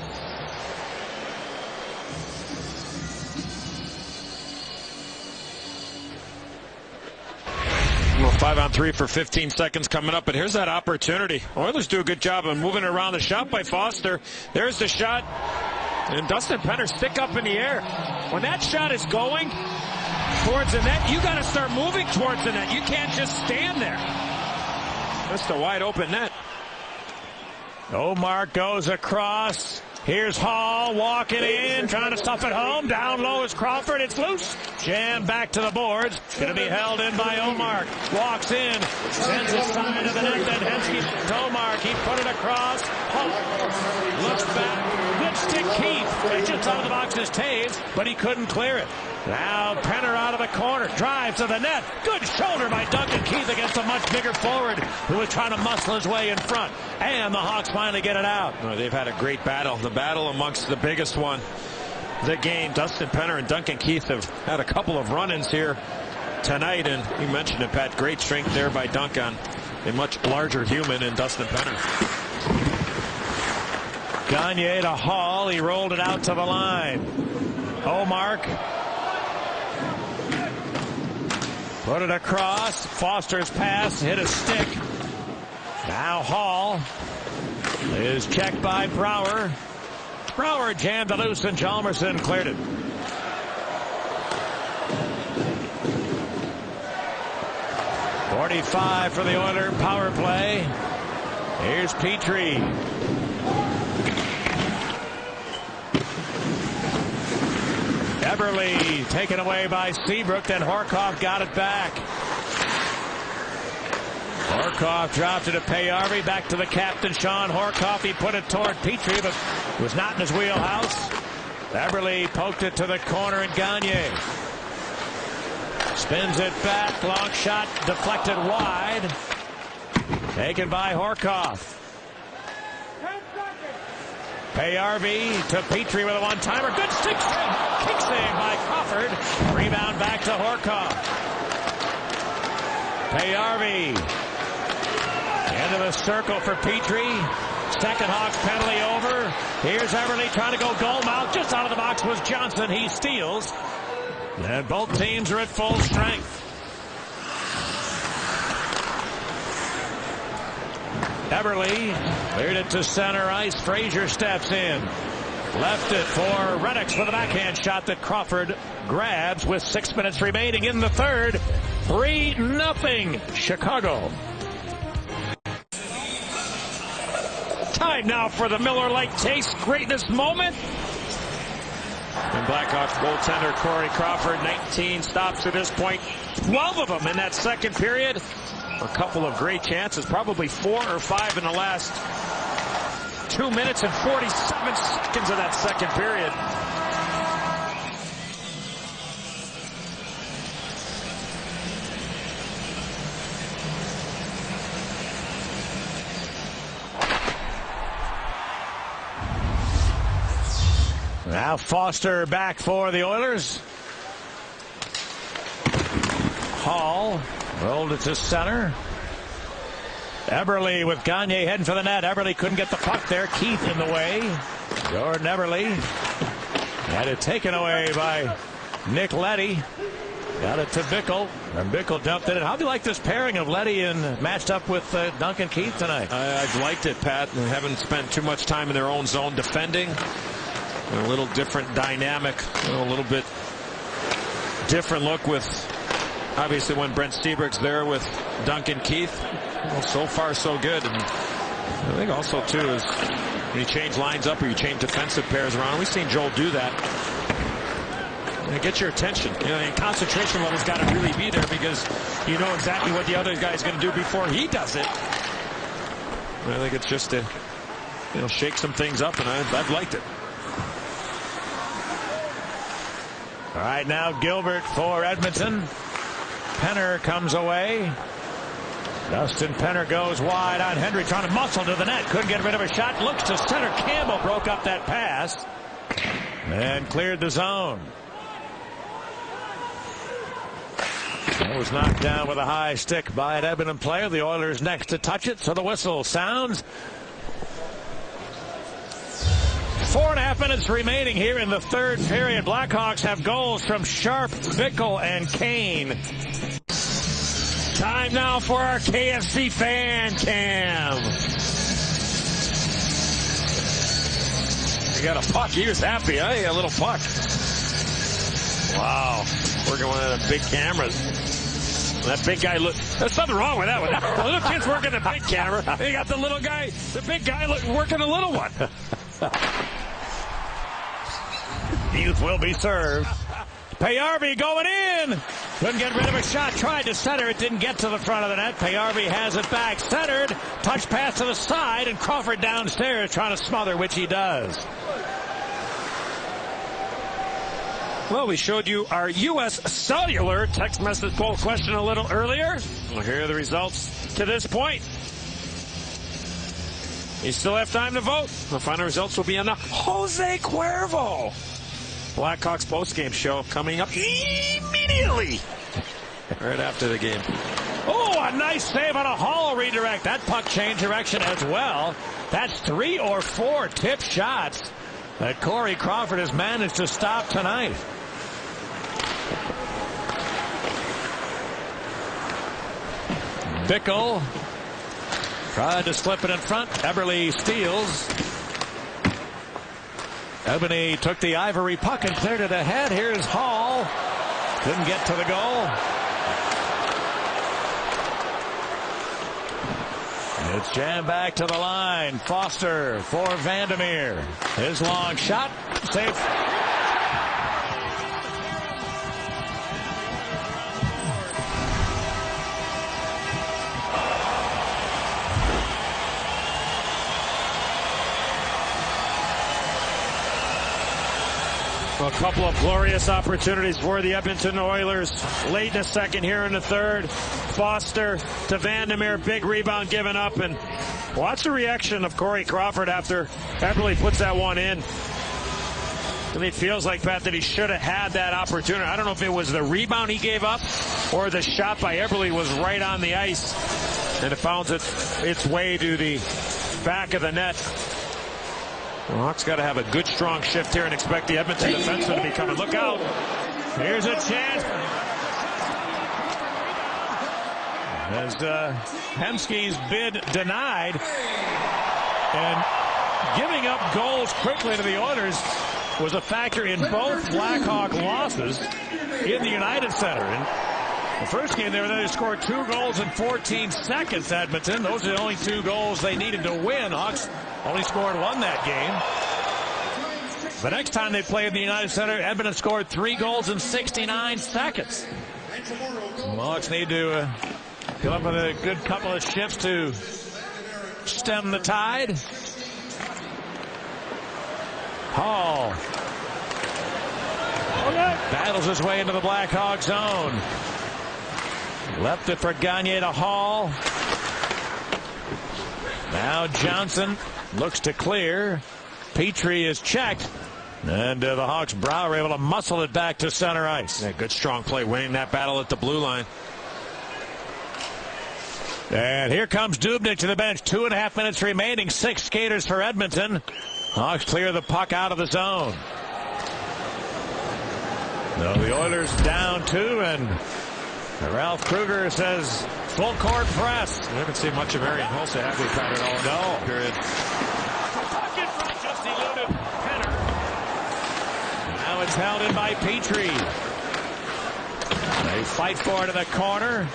B: Well, 5-on-3 for 15 seconds coming up, but here's that opportunity. Oilers do a good job of moving around the shot by Foster. There's the shot, and Dustin Penner stick up in the air. When that shot is going towards the net, you got to start moving towards the net. You can't just stand there. That's the wide open net.
A: Omar goes across. Here's Hall walking in, trying to stuff it home. Down low is Crawford. It's loose. Jam back to the boards. Going to be held in by Omar. Walks in. Sends it side of the net. Then Hemsky to Omar. He put it across. Hall looks back. Good stick, Keith. It just out of the box is Toews, but he couldn't clear it. Now Penner out of the corner. Drives to the net. Good shoulder by Duncan Keith against a much bigger forward who was trying to muscle his way in front. And the Hawks finally get it out.
B: Oh, they've had a great battle. The battle amongst the biggest one. The game. Dustin Penner and Duncan Keith have had a couple of run-ins here tonight. And you mentioned it, Pat. Great strength there by Duncan. A much larger human in Dustin Penner.
A: Gagne to Hall. He rolled it out to the line. Omar put it across. Foster's pass hit a stick. Now Hall is checked by Brouwer. Brouwer jammed it loose and Chalmerson cleared it. .45 for the Oiler power play. Here's Petrie. Eberle taken away by Seabrook, then Horcoff got it back. Horcoff dropped it to Payarvi, back to the captain, Sean Horcoff. He put it toward Petrie, but was not in his wheelhouse. Eberle poked it to the corner, and Gagne spins it back. Long shot deflected wide. Taken by Horcoff. Payarvi to Petrie with a one-timer. Good stick save. Kick save by Crawford. Rebound back to Horcoff. Payarvi into the circle for Petrie. Second Hawks penalty over. Here's Eberle trying to go goal mouth. Just out of the box was Johnson. He steals. And both teams are at full strength. Eberle cleared it to center ice. Frazier steps in. Left it for Reddick with a backhand shot that Crawford grabs with 6 minutes remaining in the third. 3-0 Chicago. Time now for the Miller Lite Taste Greatness moment.
B: And Blackhawks goaltender Corey Crawford, 19 stops to this point, 12 of them in that second period. A couple of great chances, probably 4 or 5 in the last 2 minutes and 47 seconds of that second period.
A: Now Foster back for the Oilers. Hall rolled it to center. Eberle with Gagne heading for the net. Eberle couldn't get the puck there. Keith in the way. Jordan Eberle had it taken away by Nick Leddy. Got it to Bickle. And Bickle dumped it in. How do you like this pairing of Leddy and matched up with Duncan Keith tonight?
B: I've liked it, Pat. They haven't spent too much time in their own zone defending. A little different dynamic, a little bit different look with, obviously, when Brent Seabrook's there with Duncan Keith. Well, so far so good. And I think also too is when you change lines up or you change defensive pairs around. We've seen Joel do that. And it gets your attention. You know, and concentration level's got to really be there because you know exactly what the other guy's going to do before he does it. I think it's just to, you know, shake some things up, and I've liked it.
A: All right, now Gilbert for Edmonton. Penner comes away. Dustin Penner goes wide on Hendry, trying to muscle to the net. Couldn't get rid of a shot. Looks to center. Campbell broke up that pass and cleared the zone. It was knocked down with a high stick by an Edmonton player. The Oilers next to touch it, so the whistle sounds. 4.5 minutes remaining here in the third period. Blackhawks have goals from Sharp, Bickle, and Kane. Time now for our KFC fan cam.
B: You got a puck. He was happy, huh? A little puck. Wow. Working one of the big cameras. That big guy look. There's something wrong with that one. The little kid's working the big camera. You got the little guy, the big guy working the little one.
A: Youth will be served. Payarvi going in. Couldn't get rid of a shot. Tried to center. It didn't get to the front of the net. Payarvi has it back. Centered. Touch pass to the side. And Crawford downstairs trying to smother, which he does.
B: Well, we showed you our U.S. Cellular text message poll question a little earlier. Well, here are the results to this point. You still have time to vote. The final results will be on the Jose Cuervo Blackhawks postgame show coming up immediately right after the game.
A: Oh, a nice save on a Hall redirect. That puck changed direction as well. That's 3 or 4 tip shots that Corey Crawford has managed to stop tonight. Bickle Tried to slip it in front. Eberle steals. Ebony took the ivory puck and cleared it ahead. Here's Hall. Couldn't get to the goal. It's jammed back to the line. Foster for Vandermeer. His long shot. Safe.
B: A couple of glorious opportunities for the Edmonton Oilers. Late in the second, here in the third. Foster to Vandermeer. Big rebound given up. And watch the reaction of Corey Crawford after Eberle puts that one in. To me, it feels like, Pat, that he should have had that opportunity. I don't know if it was the rebound he gave up or the shot by Eberle was right on the ice. And it found its way to the back of the net. The Hawks got to have a good, strong shift here and expect the Edmonton defenseman to be coming. Look out. Here's a chance. As Hemsky's bid denied. And giving up goals quickly to the Oilers was a factor in both Blackhawk losses in the United Center. And the first game they scored 2 goals in 14 seconds, Edmonton. Those are the only 2 goals they needed to win. Hawks only scored 1 that game. The next time they played in the United Center, Edmonton scored 3 goals in 69 seconds. The Hawks need to come up with a good couple of shifts to stem the tide. Hall battles his way into the Blackhawk zone. Left it for Gagne to Hall. Now Johnson looks to clear. Petrie is checked. And the Hawks' Brow are able to muscle it back to center ice. Yeah, good strong play, winning that battle at the blue line.
A: And here comes Dubnyk to the bench. 2.5 minutes remaining. 6 skaters for Edmonton. Hawks clear the puck out of the zone. So the Oilers down 2, and Ralph Kruger says full court press.
B: We haven't seen much of Arian Hulse, have we, Pat, at all?
A: No.
B: Period.
A: Puck in front, just eluded Penner. Now it's held in by Petrie. They fight for it in the corner.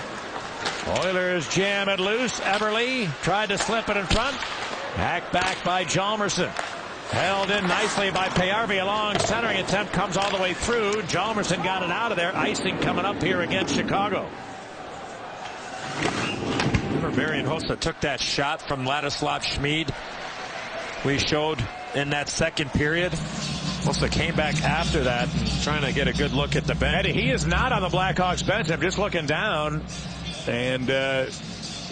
A: Oilers jam it loose. Eberle tried to slip it in front. Hacked back by Hjalmarsson. Held in nicely by Payarvi. A long centering attempt comes all the way through. Hjalmarsson got it out of there. Icing coming up here against Chicago.
B: Remember Marian Hossa took that shot from Ladislav Schmid we showed in that second period. Hossa came back after that and trying to get a good look at the bench.
A: And he is not on the Blackhawks bench. I'm just looking down and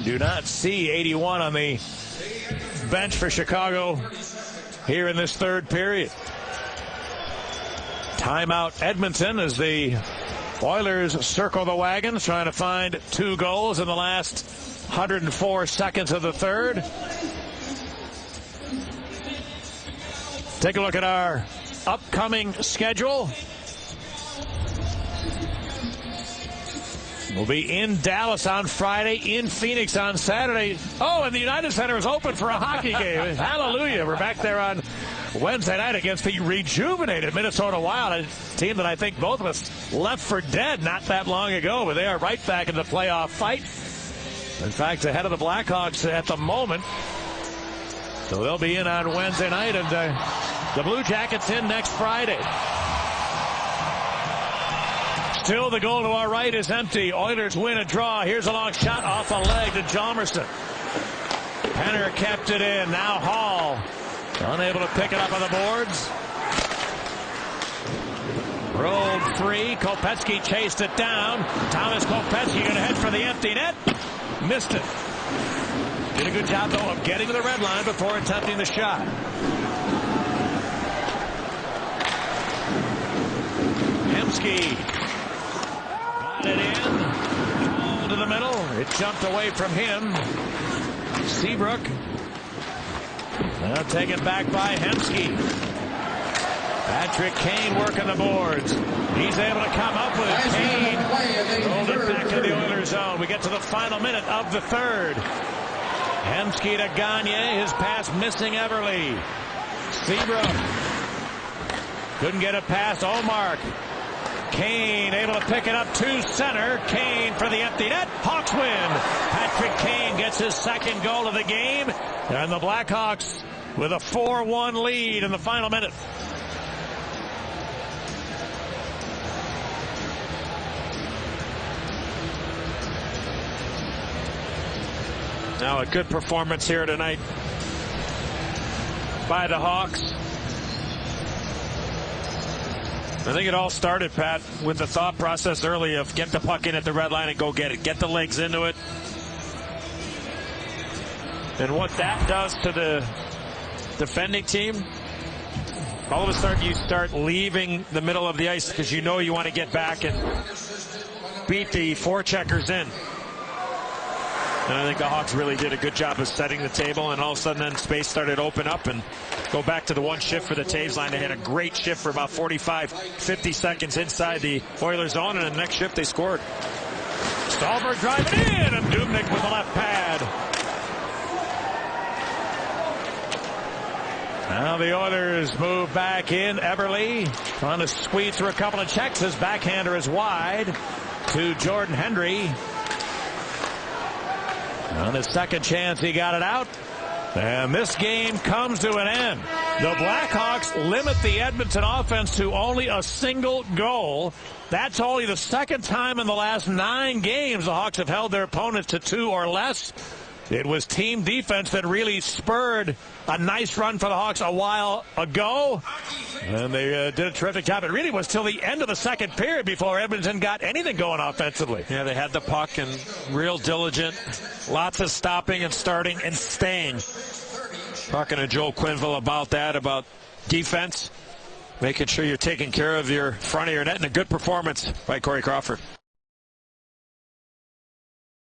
A: do not see 81 on the bench for Chicago here in this third period. Timeout Edmonton as the Oilers circle the wagons, trying to find 2 goals in the last 104 seconds of the third. Take a look at our upcoming schedule. We'll be in Dallas on Friday, in Phoenix on Saturday. Oh, and the United Center is open for a hockey game. Hallelujah. We're back there on Wednesday night against the rejuvenated Minnesota Wild, a team that I think both of us left for dead not that long ago, but they are right back in the playoff fight. In fact, ahead of the Blackhawks at the moment. So they'll be in on Wednesday night, and the Blue Jackets in next Friday. Still, the goal to our right is empty. Oilers win a draw. Here's a long shot off a leg to Hjalmarsson. Penner kept it in. Now Hall unable to pick it up on the boards. Rolled free. Kopecky chased it down. Thomas Kopecky going to head for the empty net. Missed it. Did a good job, though, of getting to the red line before attempting the shot. Hemsky got it in. Ball to the middle. It jumped away from him. Seabrook. Now taken back by Hemsky. Patrick Kane working the boards. He's able to come up with it. Kane rolled it back to the Oilers zone. We get to the final minute of the third. Hemsky to Gagne. His pass missing Everly. Seabrook couldn't get it past Omar. Kane able to pick it up to center. Kane for the empty net. Hawks win. Patrick Kane gets his second goal of the game. And the Blackhawks with a 4-1 lead in the final minute.
B: Now a good performance here tonight by the Hawks. I think it all started, Pat, with the thought process early of get the puck in at the red line and go get it. Get the legs into it. And what that does to the defending team, all of a sudden you start leaving the middle of the ice because you know you want to get back and beat the forecheckers in. And I think the Hawks really did a good job of setting the table, and all of a sudden then space started to open up and go back to the one shift for the Taves line. They had a great shift for about 45, 50 seconds inside the Oilers zone, and in the next shift they scored.
A: Stahlberg driving in, and Dubnyk with the left pad. Now the Oilers move back in. Everly trying to squeeze through a couple of checks. His backhander is wide to Jordan Hendry. On his second chance, he got it out. And this game comes to an end. The Blackhawks limit the Edmonton offense to only a single goal. That's only the second time in the last 9 games the Hawks have held their opponents to 2 or less. It was team defense that really spurred a nice run for the Hawks a while ago. And they did a terrific job. It really was till the end of the second period before Edmonton got anything going offensively.
B: Yeah, they had the puck and real diligent. Lots of stopping and starting and staying. Talking to Joel Quenneville about that, about defense. Making sure you're taking care of your front of your net, and a good performance by Corey Crawford.